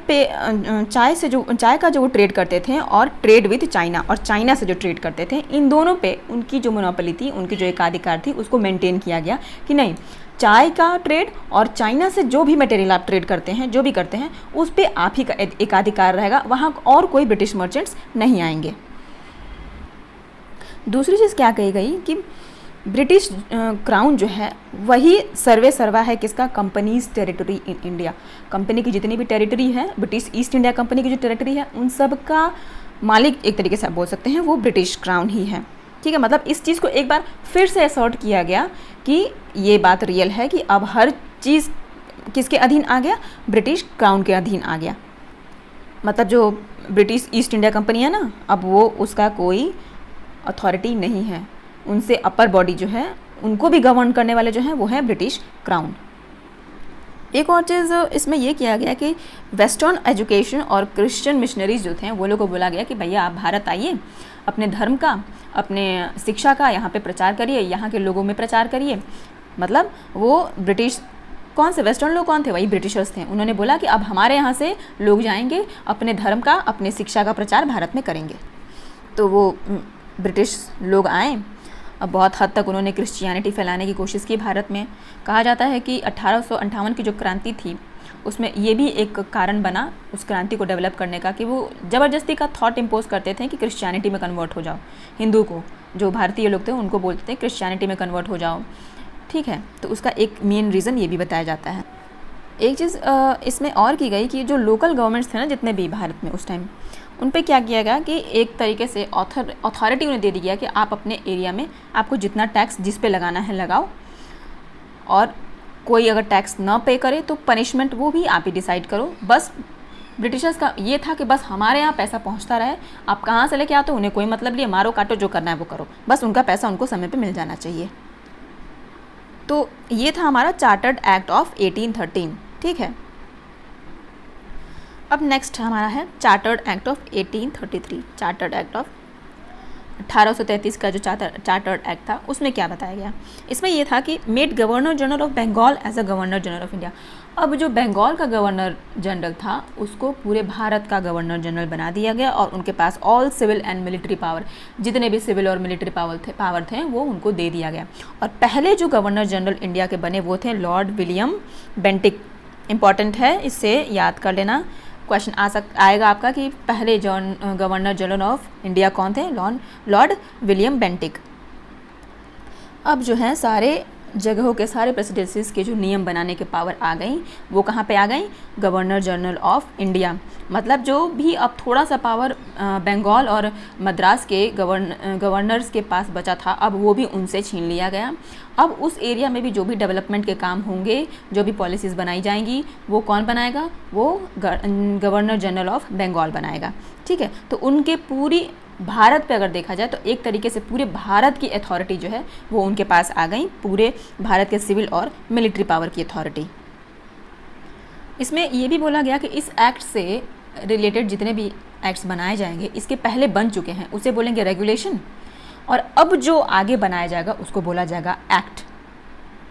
का जो वो ट्रेड करते थे, और ट्रेड विथ चाइना, और चाइना से जो ट्रेड करते थे, इन दोनों पे उनकी जो मोनोपोली थी, उनकी जो एकाधिकार थी, उसको मेंटेन किया गया कि नहीं, चाय का ट्रेड और चाइना से जो भी मटेरियल आप ट्रेड करते हैं, जो भी करते हैं, उस पर आप ही का एकाधिकार रहेगा, वहाँ और कोई ब्रिटिश मर्चेंट्स नहीं आएंगे। दूसरी चीज़ क्या कही गई कि ब्रिटिश क्राउन जो है वही सर्वे सर्वा है किसका? Companies territory in India. Company की जितनी भी टेरिटरी है, ब्रिटिश ईस्ट इंडिया कंपनी की जो टेरिटरी है, उन सब का मालिक एक तरीके से आप बोल सकते हैं वो ब्रिटिश क्राउन ही है, ठीक है। मतलब इस चीज़ को एक बार फिर से असर्ट किया गया कि ये बात रियल है कि अब हर चीज़ किसके अधीन आ गया? ब्रिटिश क्राउन के अधीन आ गया। मतलब जो ब्रिटिश ईस्ट इंडिया कंपनी है ना, अब वो उसका कोई अथॉरिटी नहीं है, उनसे अपर बॉडी जो है, उनको भी गवर्न करने वाले जो हैं वो हैं ब्रिटिश क्राउन। एक और चीज़ इसमें ये किया गया कि वेस्टर्न एजुकेशन और क्रिश्चियन मिशनरीज जो थे वो लोगों को बोला गया कि भैया आप भारत आइए, अपने धर्म का, अपने शिक्षा का यहाँ पे प्रचार करिए, यहाँ के लोगों में प्रचार करिए। मतलब वो ब्रिटिश कौन से वेस्टर्न लोग कौन थे? वही ब्रिटिशर्स थे। उन्होंने बोला कि अब हमारे यहाँ से लोग जाएंगे, अपने धर्म का, अपने शिक्षा का प्रचार भारत में करेंगे। तो वो ब्रिटिश लोग आए, अब बहुत हद तक उन्होंने क्रिश्चियनिटी फैलाने की कोशिश की भारत में। कहा जाता है कि 1858 की जो क्रांति थी उसमें ये भी एक कारण बना उस क्रांति को डेवलप करने का कि वो ज़बरदस्ती का थॉट इम्पोज करते थे कि क्रिश्चियनिटी में कन्वर्ट हो जाओ। हिंदू को, जो भारतीय लोग थे उनको बोलते थे क्रिश्चियनिटी में कन्वर्ट हो जाओ, ठीक है। तो उसका एक मेन रीज़न ये भी बताया जाता है। एक चीज़ इसमें और की गई कि जो लोकल गवर्नमेंट्स थे ना जितने भी भारत में उस टाइम, उन पे क्या किया गया कि एक तरीके से अथॉरिटी उन्हें दे दी गया कि आप अपने एरिया में आपको जितना टैक्स जिस पे लगाना है लगाओ, और कोई अगर टैक्स ना पे करे तो पनिशमेंट वो भी आप ही डिसाइड करो। बस ब्रिटिशर्स का ये था कि बस हमारे यहाँ पैसा पहुँचता रहे, आप कहाँ से लेके आते हो उन्हें कोई मतलब नहीं, मारो काटो जो करना है वो करो, बस उनका पैसा उनको समय पे मिल जाना चाहिए। तो ये था हमारा चार्टर्ड एक्ट ऑफ 1813, ठीक है। अब नेक्स्ट हमारा है chartered act of 1833। Chartered act of 1833 का जो चार्टर्ड एक्ट था उसमें क्या बताया गया, इसमें यह था कि made governor general of Bengal as a governor general of India. अब जो बंगाल का गवर्नर जनरल था उसको पूरे भारत का गवर्नर जनरल बना दिया गया और उनके पास all civil and military power, जितने भी सिविल और मिलिट्री पावर थे वो उनको दे दिया गया। और पहले जो गवर्नर जनरल इंडिया के बने वो थे लॉर्ड विलियम बेंटिक। इंपॉर्टेंट है, इससे याद कर लेना, क्वेश्चन आएगा आपका कि पहले गवर्नर जनरल ऑफ इंडिया कौन थे, लॉर्ड विलियम बेंटिक। अब जो है सारे जगहों के सारे प्रेसिडेंसीज के जो नियम बनाने के पावर आ गई वो कहाँ पे आ गई, गवर्नर जनरल ऑफ इंडिया। मतलब जो भी अब थोड़ा सा पावर बंगाल और मद्रास के गवर्नर्स के पास बचा था अब वो भी उनसे छीन लिया गया। अब उस एरिया में भी जो भी डेवलपमेंट के काम होंगे, जो भी पॉलिसीज़ बनाई जाएंगी वो कौन बनाएगा, वो गवर्नर जनरल ऑफ बंगाल बनाएगा, ठीक है। तो उनके पूरी भारत पे अगर देखा जाए तो एक तरीके से पूरे भारत की अथॉरिटी जो है वो उनके पास आ गई, पूरे भारत के सिविल और मिलिट्री पावर की अथॉरिटी। इसमें ये भी बोला गया कि इस एक्ट से रिलेटेड जितने भी एक्ट्स बनाए जाएंगे इसके पहले बन चुके हैं उसे बोलेंगे रेगुलेशन, और अब जो आगे बनाया जाएगा उसको बोला जाएगा एक्ट।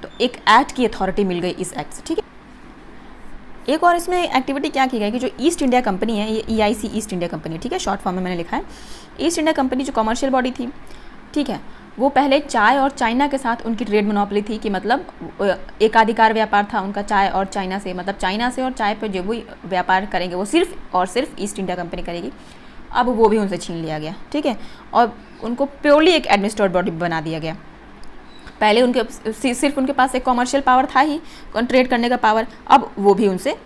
तो एक एक्ट की अथॉरिटी मिल गई इस एक्ट से, ठीक है। एक और इसमें एक्टिविटी क्या की गई कि जो ईस्ट इंडिया कंपनी है, ये EIC ईस्ट इंडिया कंपनी, ठीक है, शॉर्ट फॉर्म में मैंने लिखा है। ईस्ट इंडिया कंपनी जो कमर्शियल बॉडी थी, ठीक है, वो पहले चाय और चाइना के साथ उनकी ट्रेड मोनोपोली थी कि मतलब एकाधिकार व्यापार था उनका चाय और चाइना से, मतलब चाइना से और चाय पर जो भी व्यापार करेंगे वो सिर्फ और सिर्फ ईस्ट इंडिया कंपनी करेगी। अब वो भी उनसे छीन लिया गया, ठीक है, और उनको प्योरली एक एडमिनिस्ट्रेटिव बॉडी बना दिया गया। पहले उनके सिर्फ उनके पास एक कॉमर्शियल पावर था ही, ट्रेड करने का पावर, अब वो भी उनसे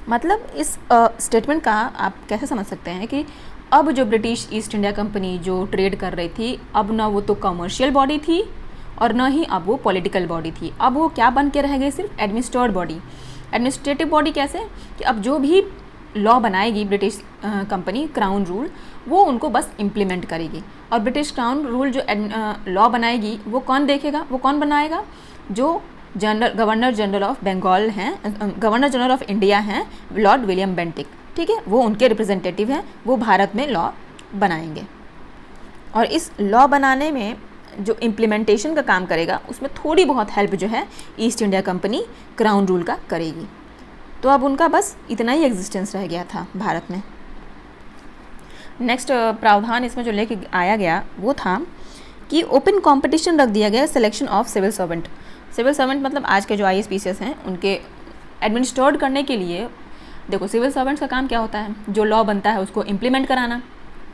मतलब इस स्टेटमेंट का आप कैसे समझ सकते हैं कि अब जो ब्रिटिश ईस्ट इंडिया कंपनी जो ट्रेड कर रही थी अब ना वो तो कॉमर्शियल बॉडी थी और ना ही अब वो पॉलिटिकल बॉडी थी, अब वो क्या बन के रह गई, सिर्फ एडमिनिस्ट्रेटिव बॉडी। एडमिनिस्ट्रेटिव बॉडी कैसे कि अब जो भी लॉ बनाएगी ब्रिटिश कंपनी, क्राउन रूल, वो उनको बस इम्प्लीमेंट करेगी। और ब्रिटिश क्राउन रूल जो लॉ बनाएगी वो कौन देखेगा, वो कौन बनाएगा, जो गवर्नर जनरल ऑफ बंगाल हैं, गवर्नर जनरल ऑफ इंडिया हैं लॉर्ड विलियम बेंटिक, ठीक है, वो उनके रिप्रेजेंटेटिव हैं, वो भारत में लॉ बनाएंगे। और इस लॉ बनाने में जो इम्प्लीमेंटेशन का काम करेगा उसमें थोड़ी बहुत हेल्प जो है east India company crown rule का करेगी। तो अब उनका बस इतना ही एग्जिस्टेंस रह गया था भारत में। नेक्स्ट प्रावधान इसमें जो लेके आया गया वो था कि ओपन कंपटीशन रख दिया गया selection of civil servant. Civil servant मतलब आज के जो IAS PCS हैं उनके एडमिनिस्ट्रेट करने के लिए, देखो सिविल सर्वेंट्स का काम क्या होता है, जो लॉ बनता है उसको इम्प्लीमेंट कराना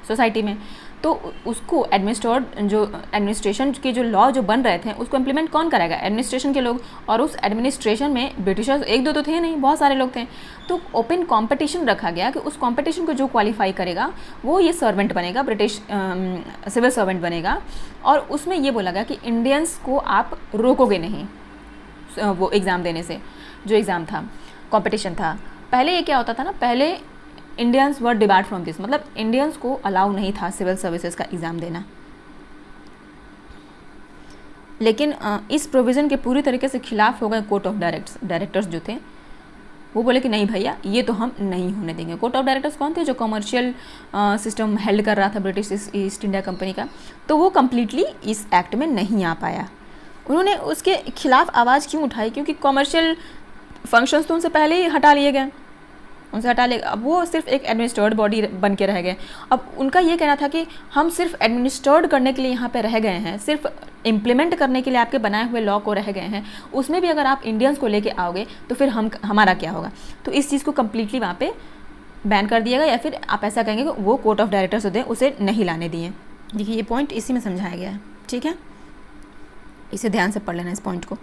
सोसाइटी में। तो उसको एडमिनिस्ट्रेशन के जो लॉ जो बन रहे थे उसको इम्प्लीमेंट कौन कराएगा, एडमिनिस्ट्रेशन के लोग। और उस एडमिनिस्ट्रेशन में ब्रिटिशर्स एक दो तो थे नहीं, बहुत सारे लोग थे। तो ओपन कंपटीशन रखा गया कि उस कंपटीशन को जो क्वालिफाई करेगा वो ये सर्वेंट बनेगा, ब्रिटिश सिविल सर्वेंट बनेगा। और उसमें ये बोला गया कि इंडियंस को आप रोकोगे नहीं वो एग्ज़ाम देने से। जो एग्ज़ाम था, कॉम्पिटिशन था, पहले ये क्या होता था ना, पहले Indians were debarred from this, मतलब इंडियंस को अलाउ नहीं था सिविल सर्विसेज का एग्ज़ाम देना। लेकिन इस प्रोविज़न के पूरी तरीके से खिलाफ हो गए कोर्ट ऑफ डायरेक्टर्स जो थे, वो बोले कि नहीं भैया ये तो हम नहीं होने देंगे। कोर्ट ऑफ डायरेक्टर्स कौन थे, जो कमर्शियल सिस्टम हेल्ड कर रहा था ब्रिटिश ईस्ट इंडिया कंपनी का, तो वो कम्प्लीटली इस एक्ट में नहीं आ पाया। उन्होंने उसके खिलाफ आवाज़ क्यों उठाई, क्योंकि कमर्शियल फंक्शंस तो उनसे पहले ही हटा लिए गए, उनसे हटा ले, अब वो सिर्फ एक एडमिनिस्ट्रेटिव बॉडी बन के रह गए। अब उनका ये कहना था कि हम सिर्फ एडमिनिस्ट्रेट करने के लिए यहाँ पे रह गए हैं, सिर्फ इम्प्लीमेंट करने के लिए आपके बनाए हुए लॉ को रह गए हैं, उसमें भी अगर आप इंडियंस को लेके आओगे तो फिर हमारा क्या होगा। तो इस चीज़ को कम्प्लीटली वहाँ पे बैन कर दिया गया, या फिर आप ऐसा कहेंगे कि वो कोर्ट ऑफ डायरेक्टर्स होते हैं उसे नहीं लाने दिए। देखिए ये पॉइंट इसी में समझाया गया है, ठीक है, इसे ध्यान से पढ़ लेना इस पॉइंट को।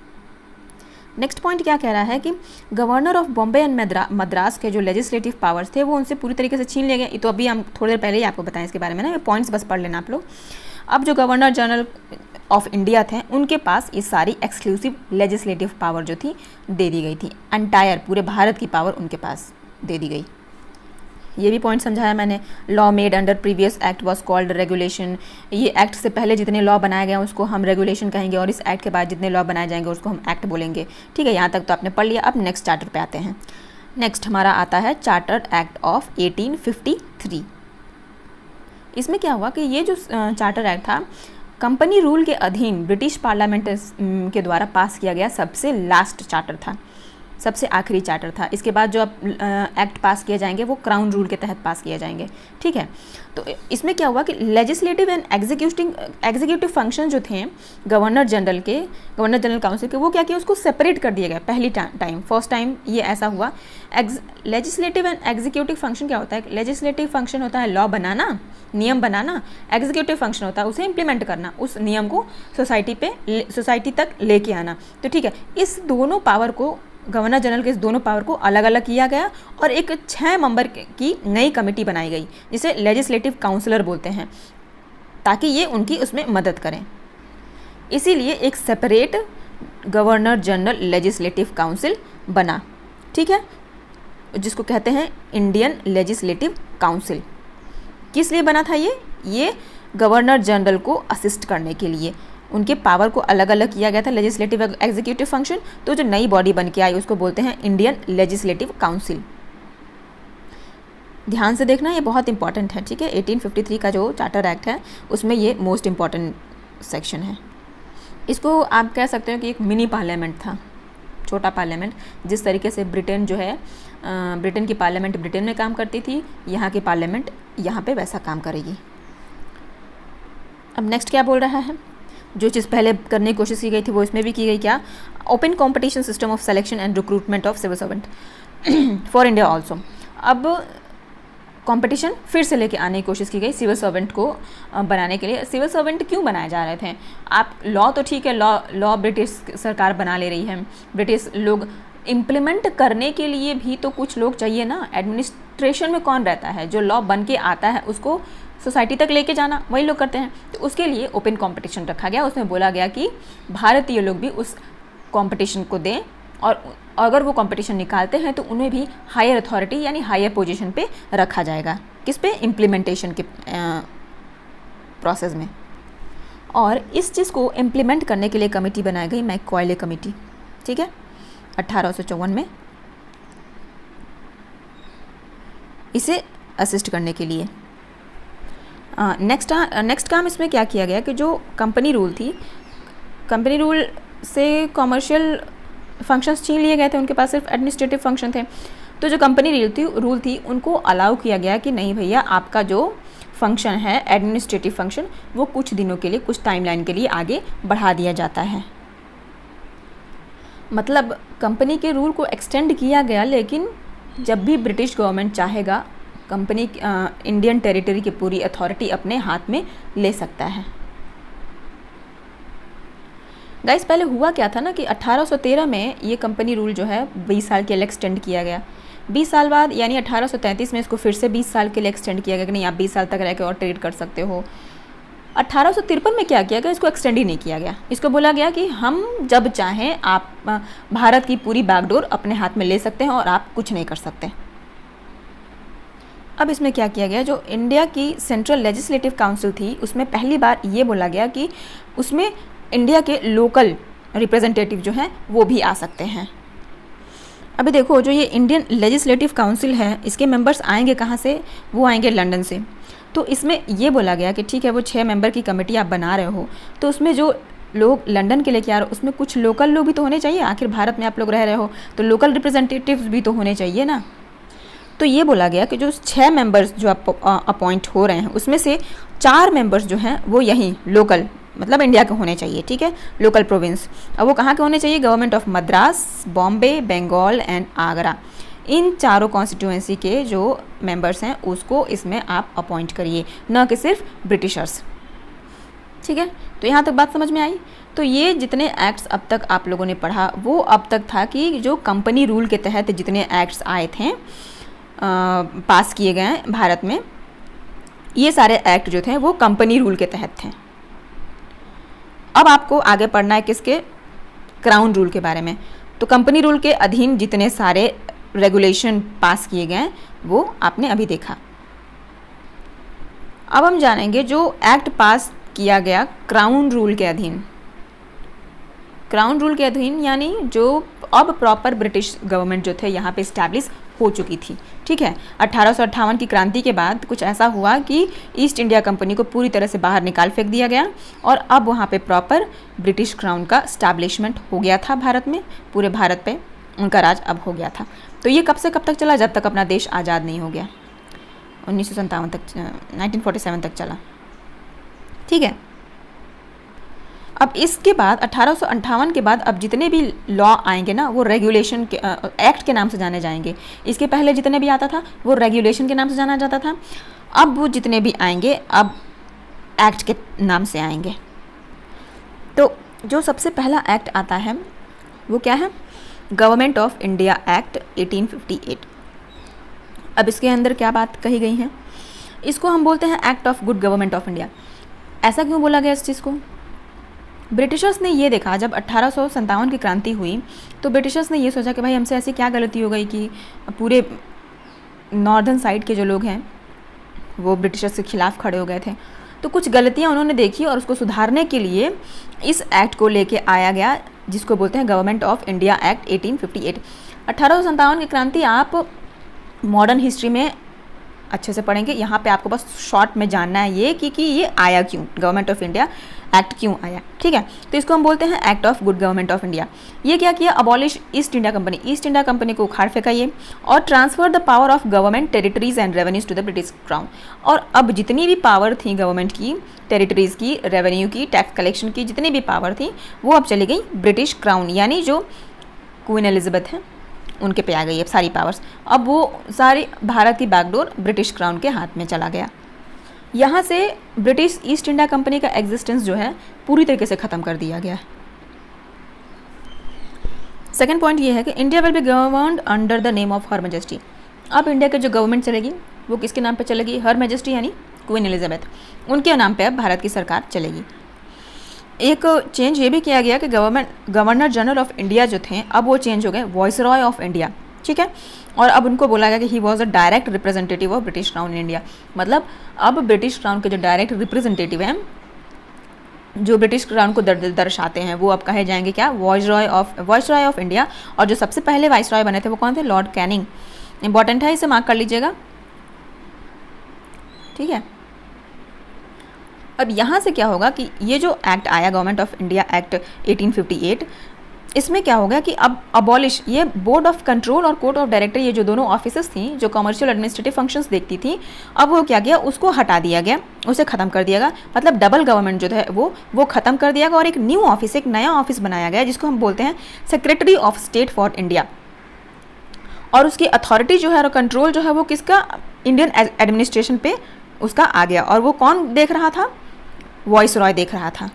नेक्स्ट पॉइंट क्या कह रहा है कि governor of Bombay and Madras के जो लेजिस्लेटिव पावर्स थे वो उनसे पूरी तरीके से छीन लिए गए। ये तो अभी हम थोड़ी देर पहले ही आपको बताएं इसके बारे में ना, ये पॉइंट्स बस पढ़ लेना आप लोग। अब जो गवर्नर जनरल ऑफ इंडिया थे उनके पास ये सारी एक्सक्लूसिव लेजिस्लेटिव पावर जो थी दे दी गई थी, एंटायर पूरे भारत की पावर उनके पास दे दी गई। ये भी पॉइंट समझाया मैंने। Law made under previous act was called regulation. ये एक्ट से पहले जितने लॉ बनाए गए हैं उसको हम रेगुलेशन कहेंगे, और इस एक्ट के बाद जितने लॉ बनाए जाएंगे उसको हम एक्ट बोलेंगे। ठीक है, यहाँ तक तो आपने पढ़ लिया। अब नेक्स्ट चार्टर पे आते हैं। नेक्स्ट हमारा आता है चार्टर्ड एक्ट ऑफ 1853। इसमें क्या हुआ कि ये जो चार्टर एक्ट था कंपनी रूल के अधीन ब्रिटिश पार्लियामेंट के द्वारा पास किया गया सबसे लास्ट चार्टर था, सबसे आखिरी चार्टर था। इसके बाद जो अब एक्ट पास किए जाएंगे वो क्राउन रूल के तहत पास किए जाएंगे। ठीक है, तो इसमें क्या हुआ कि लेजिस्लेटिव एंड एग्जीक्यूटिव फंक्शन जो थे गवर्नर जनरल काउंसिल के, वो क्या किया, उसको सेपरेट कर दिया गया पहली टाइम, फर्स्ट टाइम ये ऐसा हुआ। लेजिस्लेटिव एंड एग्जीक्यूटिव फंक्शन क्या होता है? लेजिस्लेटिव फंक्शन होता है लॉ बनाना, नियम बनाना। एग्जीक्यूटिव फंक्शन होता है उसे इम्प्लीमेंट करना, उस नियम को सोसाइटी तक लेके आना। तो ठीक है, इस दोनों पावर को, गवर्नर जनरल के इस दोनों पावर को अलग अलग किया गया और एक 6 मेंबर की नई कमेटी बनाई गई जिसे लेजिस्लेटिव काउंसलर बोलते हैं, ताकि ये उनकी उसमें मदद करें। इसीलिए एक separate governor general legislative council बना। ठीक है, जिसको कहते हैं इंडियन लेजिस्लेटिव काउंसिल। किस लिए बना था ये गवर्नर जनरल को असिस्ट करने के लिए। उनके पावर को अलग अलग किया गया था, लेजिस्लेटिव एग्जीक्यूटिव फंक्शन। तो जो नई बॉडी बन के आई उसको बोलते हैं इंडियन लेजिस्लेटिव काउंसिल। ध्यान से देखना, ये बहुत इंपॉर्टेंट है। ठीक है, 1853 का जो चार्टर एक्ट है उसमें ये मोस्ट इम्पॉर्टेंट सेक्शन है। इसको आप कह सकते हो कि एक मिनी पार्लियामेंट था, छोटा पार्लियामेंट। जिस तरीके से ब्रिटेन जो है, ब्रिटेन की पार्लियामेंट ब्रिटेन में काम करती थी, यहाँ की पार्लियामेंट यहाँ पे वैसा काम करेगी। अब नेक्स्ट क्या बोल रहा है? जो चीज़ पहले करने की कोशिश की गई थी वो इसमें भी की गई। क्या? Open competition system of selection and recruitment of civil servant for India also. अब कंपटीशन फिर से लेके आने की कोशिश की गई सिविल सर्वेंट को बनाने के लिए। सिविल सर्वेंट क्यों बनाए जा रहे थे? आप लॉ तो ठीक है, लॉ ब्रिटिश सरकार बना ले रही है, ब्रिटिश लोग इम्प्लीमेंट करने के लिए भी तो कुछ लोग चाहिए ना। एडमिनिस्ट्रेशन में कौन रहता है? जो लॉ बन के आता है उसको सोसाइटी तक लेके जाना वही लोग करते हैं। तो उसके लिए ओपन कंपटीशन रखा गया। उसमें बोला गया कि भारतीय लोग भी उस कंपटीशन को दें, और अगर वो कंपटीशन निकालते हैं तो उन्हें भी हायर अथॉरिटी यानी हायर पोजीशन पे रखा जाएगा। किस पे? इम्प्लीमेंटेशन के प्रोसेस में। और इस चीज़ को इम्प्लीमेंट करने के लिए कमेटी बनाई गई, मैकॉले कमेटी। ठीक है, 1854 में, इसे असिस्ट करने के लिए। नेक्स्ट काम इसमें क्या किया गया कि जो कंपनी रूल थी, कंपनी रूल से कॉमर्शियल फंक्शंस छीन लिए गए थे, उनके पास सिर्फ एडमिनिस्ट्रेटिव फंक्शन थे। तो जो कंपनी रूल थी उनको अलाउ किया गया कि नहीं भैया, आपका जो फंक्शन है एडमिनिस्ट्रेटिव फंक्शन वो कुछ दिनों के लिए, कुछ टाइमलाइन के लिए आगे बढ़ा दिया जाता है। मतलब कंपनी के रूल को एक्सटेंड किया गया, लेकिन जब भी ब्रिटिश गवर्नमेंट चाहेगा कंपनी इंडियन टेरिटरी की पूरी अथॉरिटी अपने हाथ में ले सकता है। गाइस, पहले हुआ क्या था ना कि 1813 में ये कंपनी रूल जो है 20 साल के लिए एक्सटेंड किया गया। 20 साल बाद यानी 1833 में इसको फिर से 20 साल के लिए एक्सटेंड किया गया कि नहीं, आप 20 साल तक रह के और ट्रेड कर सकते हो। 1853 में क्या किया गया? इसको एक्सटेंड ही नहीं किया गया। इसको बोला गया कि हम जब चाहें आप भारत की पूरी बागडोर अपने हाथ में ले सकते हैं और आप कुछ नहीं कर सकते। अब इसमें क्या किया गया? जो इंडिया की सेंट्रल लेजिस्लेटिव काउंसिल थी उसमें पहली बार ये बोला गया कि उसमें इंडिया के लोकल रिप्रेजेंटेटिव जो हैं वो भी आ सकते हैं। अभी देखो, जो ये इंडियन लेजिस्लेटिव काउंसिल है इसके मेंबर्स आएंगे कहाँ से? वो आएंगे लंदन से। तो इसमें ये बोला गया कि ठीक है, वो 6 मेंबर की कमेटी आप बना रहे हो, तो उसमें जो लोग लंदन के लेके आ रहे हो उसमें कुछ लोकल लोग भी तो होने चाहिए। आखिर भारत में आप लोग रह रहे हो तो लोकल रिप्रेजेंटेटिव्स भी तो होने चाहिए ना। तो ये बोला गया कि जो 6 मेंबर्स जो अपॉइंट हो रहे हैं उसमें से 4 मेंबर्स जो हैं वो यहीं लोकल, मतलब इंडिया के होने चाहिए। ठीक है, लोकल प्रोविंस। अब वो कहाँ के होने चाहिए? Government of Madras, Bombay, Bengal and Agra. इन चारों कॉन्स्टिट्यूएंसी के जो मेंबर्स हैं उसको इसमें आप अपॉइंट करिए, न कि सिर्फ ब्रिटिशर्स। ठीक है, तो यहाँ तक बात समझ में आई। तो ये जितने एक्ट्स अब तक आप लोगों ने पढ़ा वो अब तक था कि जो कंपनी रूल के तहत जितने एक्ट्स आए थे, पास किए गए हैं भारत में, ये सारे एक्ट जो थे वो कंपनी रूल के तहत थे। अब आपको आगे पढ़ना है किसके, क्राउन रूल के बारे में। तो कंपनी रूल के अधीन जितने सारे रेगुलेशन पास किए गए वो आपने अभी देखा। अब हम जानेंगे जो एक्ट पास किया गया क्राउन रूल के अधीन। क्राउन रूल के अधीन यानी जो अब प्रॉपर ब्रिटिश गवर्नमेंट जो थे यहाँ पे इस्टेब्लिश हो चुकी थी, ठीक है। 1858 की क्रांति के बाद कुछ ऐसा हुआ कि ईस्ट इंडिया कंपनी को पूरी तरह से बाहर निकाल फेंक दिया गया और अब वहाँ पे प्रॉपर ब्रिटिश क्राउन का इस्टेब्लिशमेंट हो गया था भारत में, पूरे भारत पे उनका राज अब हो गया था। तो ये कब से कब तक चला, जब तक अपना देश आज़ाद नहीं हो गया, 1957 तक, 1947 तक चला, ठीक है। अब इसके बाद 1858 के बाद अब जितने भी लॉ आएंगे ना वो रेगुलेशन के एक्ट के नाम से जाने जाएंगे। इसके पहले जितने भी आता था वो रेगुलेशन के नाम से जाना जाता था, अब वो जितने भी आएंगे अब एक्ट के नाम से आएंगे। तो जो सबसे पहला एक्ट आता है वो क्या है, गवर्नमेंट ऑफ इंडिया एक्ट 1858। अब इसके अंदर क्या बात कही गई है, इसको हम बोलते हैं act of good government of India. ऐसा क्यों बोला गया इस चीज़ को, ब्रिटिशर्स ने ये देखा जब 1857 की क्रांति हुई तो ब्रिटिशर्स ने ये सोचा कि भाई हमसे ऐसी क्या गलती हो गई कि पूरे नॉर्दर्न साइड के जो लोग हैं वो ब्रिटिशर्स के खिलाफ खड़े हो गए थे। तो कुछ गलतियां उन्होंने देखी और उसको सुधारने के लिए इस एक्ट को लेके आया गया जिसको बोलते हैं गवर्नमेंट ऑफ इंडिया एक्ट 1858। 1857 की क्रांति आप मॉडर्न हिस्ट्री में अच्छे से पढ़ेंगे, यहाँ पे आपको बस शॉर्ट में जानना है ये कि ये आया क्यों, गवर्नमेंट ऑफ इंडिया एक्ट क्यों आया, ठीक है। तो इसको हम बोलते हैं act of good government of India. ये क्या किया, abolish East India Company, East India Company को उखाड़ फेंका ये, और transfer the power of government territories and revenues to the British crown. और अब जितनी भी पावर थी गवर्नमेंट की, टेरिटरीज की, रेवेन्यू की, टैक्स कलेक्शन की, जितनी भी पावर थी वो अब चली गई ब्रिटिश क्राउन यानी जो क्वीन एलिजाबेथ है उनके पे आ गई अब सारी पावर्स। अब वो सारी भारत की बैकडोर ब्रिटिश क्राउन के हाथ में चला गया। यहाँ से ब्रिटिश ईस्ट इंडिया कंपनी का एग्जिस्टेंस जो है पूरी तरीके से ख़त्म कर दिया गया। सेकेंड पॉइंट ये है कि India will be governed under the name of her majesty. अब इंडिया की जो गवर्नमेंट चलेगी वो किसके नाम पे चलेगी, हर मैजेस्टी यानी क्वीन एलिजाबेथ, उनके नाम पे अब भारत की सरकार चलेगी। एक चेंज ये भी किया गया कि गवर्नर जनरल ऑफ इंडिया जो थे अब वो चेंज हो गए वाइसरॉय ऑफ इंडिया, ठीक है। और अब उनको बोला गया कि he was a direct representative of British crown in India. मतलब अब ब्रिटिश क्राउन के जो डायरेक्ट रिप्रेजेंटेटिव हैं जो ब्रिटिश क्राउन को दर्शाते हैं वो अब कहे जाएंगे क्या, वाइसरॉय ऑफ इंडिया। और जो सबसे पहले वाइसरॉय बने थे वो कौन थे, लॉर्ड कैनिंग। इंपॉर्टेंट है, इसे मार्क कर लीजिएगा, ठीक है। अब यहाँ से क्या होगा कि ये जो एक्ट आया गवर्नमेंट ऑफ इंडिया एक्ट 1858, इसमें क्या होगा कि अब अबॉलिश ये बोर्ड ऑफ कंट्रोल और कोर्ट ऑफ डायरेक्टर, ये जो दोनों ऑफिसेस थी जो कमर्शियल एडमिनिस्ट्रेटिव फंक्शंस देखती थी, अब वो क्या गया, उसको हटा दिया गया, उसे ख़त्म कर दिया गया। मतलब डबल गवर्नमेंट जो है वो ख़त्म कर दिया गया और एक न्यू ऑफिस, एक नया ऑफिस बनाया गया जिसको हम बोलते हैं secretary of state for India. और उसकी अथॉरिटी जो है और कंट्रोल जो है वो किसका, इंडियन एडमिनिस्ट्रेशन पे उसका आ गया। और वो कौन देख रहा था, वाइसरॉय देख रहा था।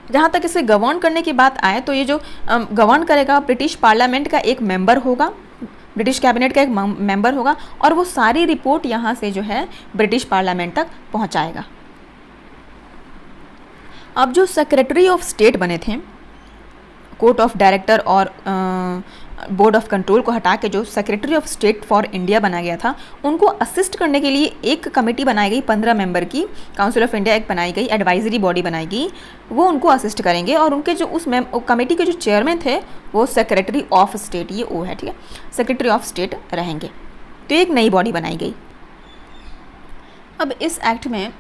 जहाँ तक इसे गवर्न करने की बात आए तो ये जो गवर्न करेगा ब्रिटिश पार्लियामेंट का एक मेंबर होगा, ब्रिटिश कैबिनेट का एक मेंबर होगा और वो सारी रिपोर्ट यहाँ से जो है ब्रिटिश पार्लियामेंट तक पहुँचाएगा। अब जो सेक्रेटरी ऑफ स्टेट बने थे, कोर्ट ऑफ डायरेक्टर और बोर्ड ऑफ कंट्रोल को हटा के जो secretary of state for India बनाया गया था, उनको असिस्ट करने के लिए एक कमेटी बनाई गई 15 मेंबर की, काउंसिल ऑफ इंडिया एक बनाई गई, एडवाइजरी बॉडी बनाई गई, वो उनको असिस्ट करेंगे। और उनके जो उस कमेटी के जो चेयरमैन थे वो सेक्रेटरी ऑफ स्टेट, ये ओ है, ठीक है, सेक्रेटरी ऑफ स्टेट रहेंगे। तो एक नई बॉडी बनाई गई। अब इस एक्ट में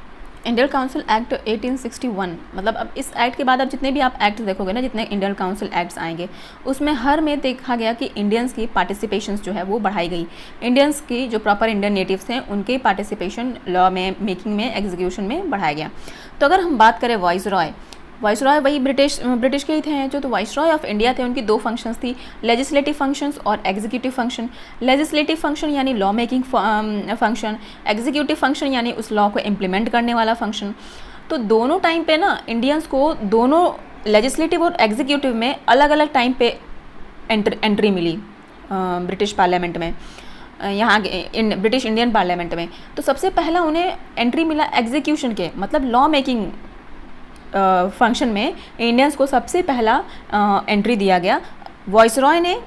इंडियन काउंसिल एक्ट 1861, मतलब अब इस एक्ट के बाद अब जितने भी आप एक्ट देखोगे ना, जितने इंडियन काउंसिल एक्ट्स आएंगे उसमें हर में देखा गया कि इंडियंस की पार्टिसिपेशन जो है वो बढ़ाई गई। इंडियंस की जो प्रॉपर इंडियन नेटिव्स हैं उनके पार्टिसिपेशन लॉ में, मेकिंग में, एग्जीक्यूशन में बढ़ाया गया। तो अगर हम बात करें वाइसरॉय वही ब्रिटिश के ही थे जो, तो वाइसरॉय ऑफ इंडिया थे, उनकी दो फंक्शंस थी, लेजिस्लेटिव फंक्शंस और एग्जीक्यूटिव फंक्शन। लेजिस्लेटिव फंक्शन यानी law making function, executive function यानी उस लॉ को इम्प्लीमेंट करने वाला फंक्शन। तो दोनों टाइम पे ना इंडियंस को दोनों लेजिस्लेटिव और एग्जीक्यूटिव में अलग अलग टाइम पे एंट्री मिली ब्रिटिश पार्लियामेंट में, यहाँ ब्रिटिश इंडियन पार्लियामेंट में। तो सबसे पहला उन्हें एंट्री मिला एग्जीक्यूशन के, मतलब लॉ मेकिंग फंक्शन में इंडियंस को सबसे पहला एंट्री दिया गया। वॉइसरॉय ने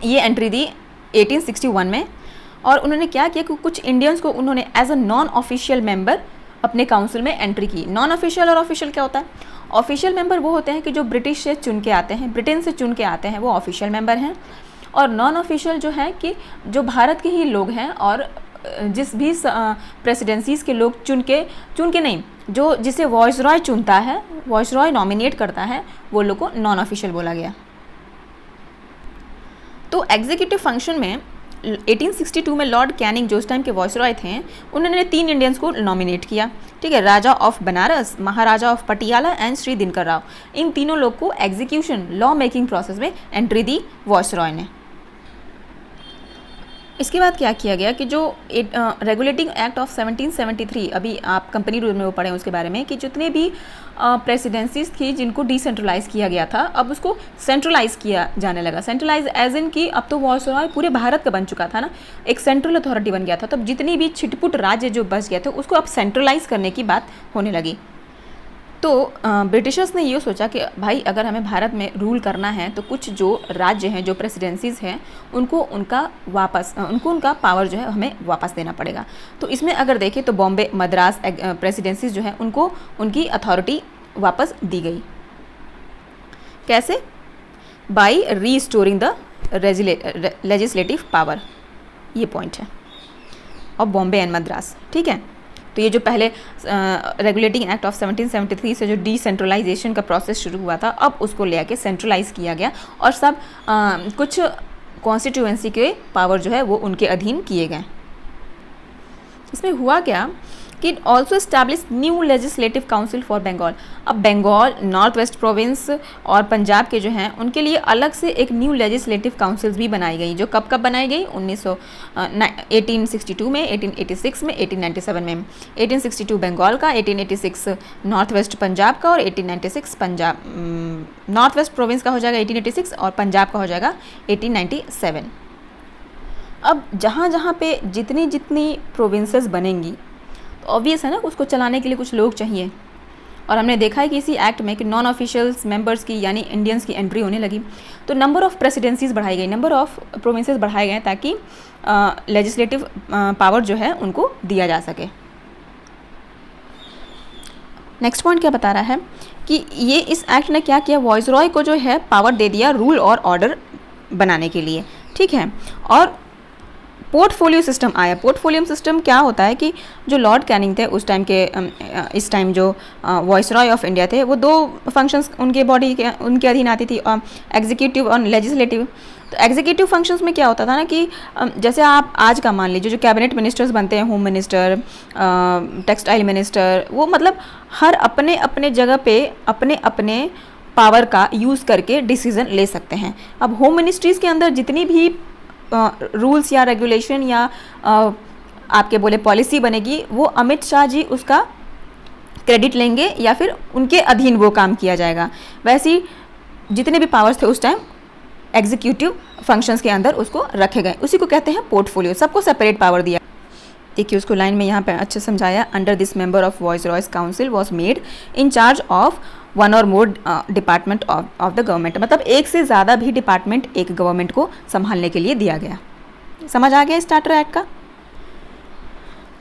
ये एंट्री दी 1861 में, और उन्होंने क्या किया कि कुछ इंडियंस को उन्होंने as a non official member अपने काउंसिल में एंट्री की। नॉन ऑफिशियल और ऑफिशियल क्या होता है? ऑफिशियल मेंबर वो होते हैं कि जो ब्रिटिश से चुन के आते हैं, ब्रिटेन से चुन के आते हैं, वो ऑफिशियल मेंबर हैं। और नॉन ऑफिशियल जो है कि जो भारत के ही लोग हैं और जिस भी प्रेसिडेंसीज़ के लोग चुन के नहीं, जो जिसे वॉइसरॉय चुनता है, वॉइसरॉय नॉमिनेट करता है, वो लोग को नॉन ऑफिशियल बोला गया। तो एग्जीक्यूटिव फंक्शन में 1862 में लॉर्ड कैनिंग जो उस टाइम के वॉइसरॉय थे, उन्होंने 3 इंडियंस को नॉमिनेट किया, ठीक है, Raja of Banaras, Maharaja of Patiala and Shri Dinkar Rao. इन तीनों लोग को एग्जीक्यूशन लॉ मेकिंग प्रोसेस में एंट्री दी वॉइसरॉय ने। इसके बाद क्या किया गया कि जो रेगुलेटिंग एक्ट ऑफ 1773, अभी आप कंपनी रूल में वो पढ़े उसके बारे में, कि जितने भी प्रेसिडेंसीज थी जिनको डिसेंट्रलाइज किया गया था, अब उसको सेंट्रलाइज किया जाने लगा। सेंट्रलाइज एज इन कि अब तो वॉइसरॉय पूरे भारत का बन चुका था ना, एक सेंट्रल अथॉरिटी बन गया था, तब जितनी भी छिटपुट राज्य जो बच गए थे उसको अब सेंट्रलाइज करने की बात होने लगी। तो ब्रिटिशर्स ने ये सोचा कि भाई अगर हमें भारत में रूल करना है तो कुछ जो राज्य हैं, जो प्रेसिडेंसीज हैं, उनको उनका पावर जो है हमें वापस देना पड़ेगा। तो इसमें अगर देखें तो बॉम्बे, मद्रास प्रेसिडेंसीज जो हैं उनको उनकी अथॉरिटी वापस दी गई। कैसे? By restoring the legislative power, ये पॉइंट है, और बॉम्बे एंड मद्रास, ठीक है। तो ये जो पहले रेगुलेटिंग एक्ट ऑफ 1773 से जो डिसेंट्रलाइजेशन का प्रोसेस शुरू हुआ था, अब उसको ले आके सेंट्रलाइज किया गया और सब कुछ कॉन्स्टिट्यूएंसी के पावर जो है वो उनके अधीन किए गए। इसमें हुआ क्या कि also establish new legislative council for Bengal. अब बंगाल, नॉर्थ वेस्ट प्रोविंस और पंजाब के जो हैं उनके लिए अलग से एक न्यू लेजिस्लेटिव काउंसिल्स भी बनाई गई, जो कब बनाई गई? 1862 में, 1886 में, 1897 में। 1862 बंगाल का, 1886 नॉर्थ वेस्ट पंजाब का, और 1896 पंजाब नॉर्थ वेस्ट प्रोविंस का हो जाएगा 1886, और पंजाब का हो जाएगा 1897। अब जहाँ जहाँ पे जितनी प्रोविंसेस बनेंगी तो ऑब्वियस है ना, उसको चलाने के लिए कुछ लोग चाहिए। और हमने देखा है कि इसी एक्ट में कि नॉन ऑफिशियल्स मेंबर्स की यानी इंडियंस की एंट्री होने लगी, तो नंबर ऑफ़ प्रेसिडेंसीज बढ़ाई गई, नंबर ऑफ़ प्रोविंसेस बढ़ाए गए ताकि लेजिस्लेटिव पावर जो है उनको दिया जा सके। नेक्स्ट पॉइंट क्या बता रहा है कि ये इस एक्ट ने क्या किया, वॉइसरॉय को जो है पावर दे दिया रूल और ऑर्डर बनाने के लिए, ठीक है। और पोर्टफोलियो सिस्टम आया। पोर्टफोलियो सिस्टम क्या होता है कि जो लॉर्ड कैनिंग थे उस टाइम के, इस टाइम जो वॉइसरॉय ऑफ इंडिया थे, वो 2 फंक्शंस उनके बॉडी के उनके अधीन आती थी, एग्जीक्यूटिव और लेजिस्लेटिव। तो एग्जीक्यूटिव फंक्शंस में क्या होता था ना कि जैसे आप आज का मान लीजिए जो कैबिनेट मिनिस्टर्स बनते हैं, होम मिनिस्टर, टेक्सटाइल मिनिस्टर, वो मतलब हर अपने अपने जगह पे अपने अपने पावर का यूज़ करके डिसीज़न ले सकते हैं। अब होम मिनिस्ट्रीज़ के अंदर जितनी भी रूल्स या रेगुलेशन या आपके बोले पॉलिसी बनेगी, वो अमित शाह जी उसका क्रेडिट लेंगे या फिर उनके अधीन वो काम किया जाएगा। वैसे ही जितने भी पावर्स थे उस टाइम एग्जीक्यूटिव फंक्शंस के अंदर उसको रखे गए, उसी को कहते हैं पोर्टफोलियो। सबको सेपरेट पावर दिया। देखिए उसको लाइन में यहाँ पे अच्छे समझाया, under this member of viceroy's council was made in charge of 1 और more department of the government. मतलब एक से ज़्यादा भी डिपार्टमेंट एक गवर्नमेंट को संभालने के लिए दिया गया। समझ आ गया स्टार्टर एक्ट का?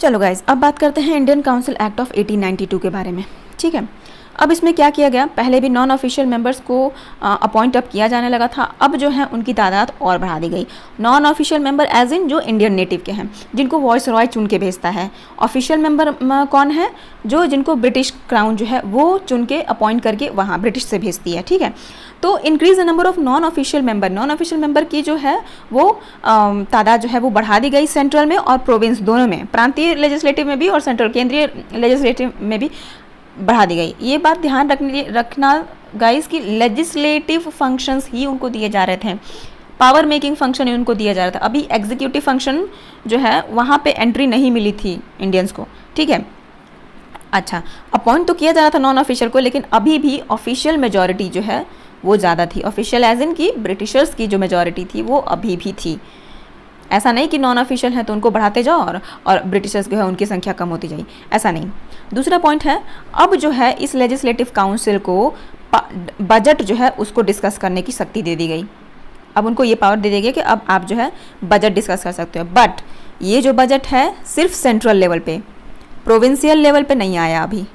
चलो गाइज, अब बात करते हैं इंडियन काउंसिल एक्ट ऑफ 1892 के बारे में, ठीक है। अब इसमें क्या किया गया, पहले भी नॉन ऑफिशियल मेंबर्स को अपॉइंट अप किया जाने लगा था, अब जो है उनकी तादाद और बढ़ा दी गई। Non official member as in जो इंडियन नेटिव के हैं, जिनको वॉइसरॉय चुन के भेजता है। ऑफिशियल मेंबर कौन है? जो जिनको ब्रिटिश क्राउन जो है वो चुन के अपॉइंट करके वहाँ ब्रिटिश से भेजती है, ठीक है। तो increase the number of non official member, non official member की जो है वो तादाद जो है वो बढ़ा दी गई, सेंट्रल में और प्रोविंस दोनों में, प्रांतीय लेजिस्लेटिव में भी और सेंट्रल केंद्रीय लेजिस्लेटिव में भी बढ़ा दी गई। ये बात ध्यान रखना गाइस कि लेजिस्लेटिव फंक्शंस ही उनको दिए जा रहे थे, पावर मेकिंग फंक्शन ही उनको दिया जा रहा था। अभी एग्जीक्यूटिव फंक्शन जो है वहाँ पे एंट्री नहीं मिली थी इंडियंस को, ठीक है। अच्छा, अपॉइंट तो किया जा रहा था नॉन ऑफिशियल को, लेकिन अभी भी ऑफिशियल मेजॉरिटी जो है वो ज़्यादा थी। ऑफिशियल एज इन की ब्रिटिशर्स की जो मेजॉरिटी थी वो अभी भी थी। ऐसा नहीं कि नॉन ऑफिशियल है तो उनको बढ़ाते जाओ और ब्रिटिशर्स जो है उनकी संख्या कम होती जाए, ऐसा नहीं। दूसरा पॉइंट है, अब जो है इस लेजिस्लेटिव काउंसिल को बजट जो है उसको डिस्कस करने की शक्ति दे दी गई। अब उनको ये पावर दे दी गई कि अब आप जो है बजट डिस्कस कर सकते हो, बट ये जो बजट है सिर्फ सेंट्रल लेवल पे, प्रोविंशियल लेवल पे नहीं आया अभी।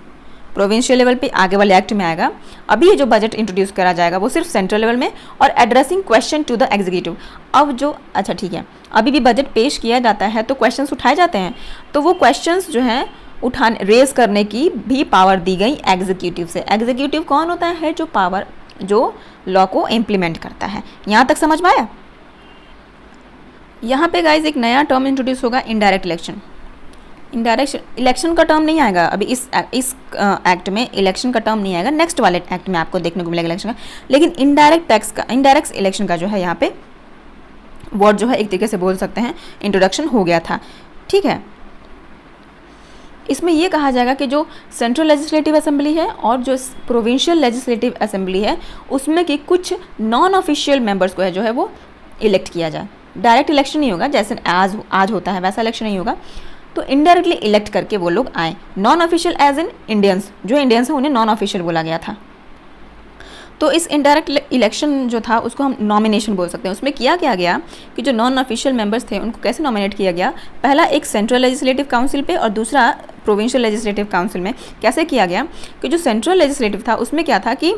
प्रोविंशियल लेवल पे आगे वाले एक्ट में आएगा। अभी ये जो बजट इंट्रोड्यूस करा जाएगा वो सिर्फ सेंट्रल लेवल में, और addressing question to the executive. अब जो अच्छा ठीक है, अभी भी बजट पेश किया जाता है तो क्वेश्चंस उठाए जाते हैं, तो वो क्वेश्चंस जो हैं उठाने रेज करने की भी पावर दी गई एग्जीक्यूटिव से। एग्जीक्यूटिव कौन होता है? जो पावर जो लॉ को इम्प्लीमेंट करता है। यहाँ तक समझ में आया? यहाँ पे गाइज एक नया टर्म इंट्रोड्यूस होगा, इनडायरेक्ट इलेक्शन। इनडायरेक्ट इलेक्शन का टर्म नहीं आएगा अभी इस एक्ट में, इलेक्शन का टर्म नहीं आएगा, नेक्स्ट वाले एक्ट में आपको देखने को मिलेगा इलेक्शन का। लेकिन इनडायरेक्ट इलेक्शन का जो है यहाँ पे वर्ड जो है एक तरीके से बोल सकते हैं इंट्रोडक्शन हो गया था, ठीक है। इसमें ये कहा जाएगा कि जो सेंट्रल लेजिस्लेटिव असेंबली है और जो प्रोविंशियल लेजिस्लेटिव असेंबली है उसमें कि कुछ नॉन ऑफिशियल मेंबर्स को है जो है वो इलेक्ट किया जाए। डायरेक्ट इलेक्शन नहीं होगा जैसे आज होता है वैसा इलेक्शन नहीं होगा, तो इनडायरेक्टली इलेक्ट करके वो लोग आए। Non official as in Indians, जो इंडियंस हैं उन्हें नॉन ऑफिशियल बोला गया था। तो इस इनडायरेक्ट इलेक्शन जो था उसको हम नॉमिनेशन बोल सकते हैं। उसमें किया क्या गया कि जो नॉन ऑफिशियल मेंबर्स थे उनको कैसे नॉमिनेट किया गया, पहला एक सेंट्रल लेजिस्लेटिव काउंसिल पे और दूसरा प्रोविंशियल लेजिस्लेटिव काउंसिल में। कैसे किया गया कि जो सेंट्रल लेजिस्लेटिव था उसमें क्या था कि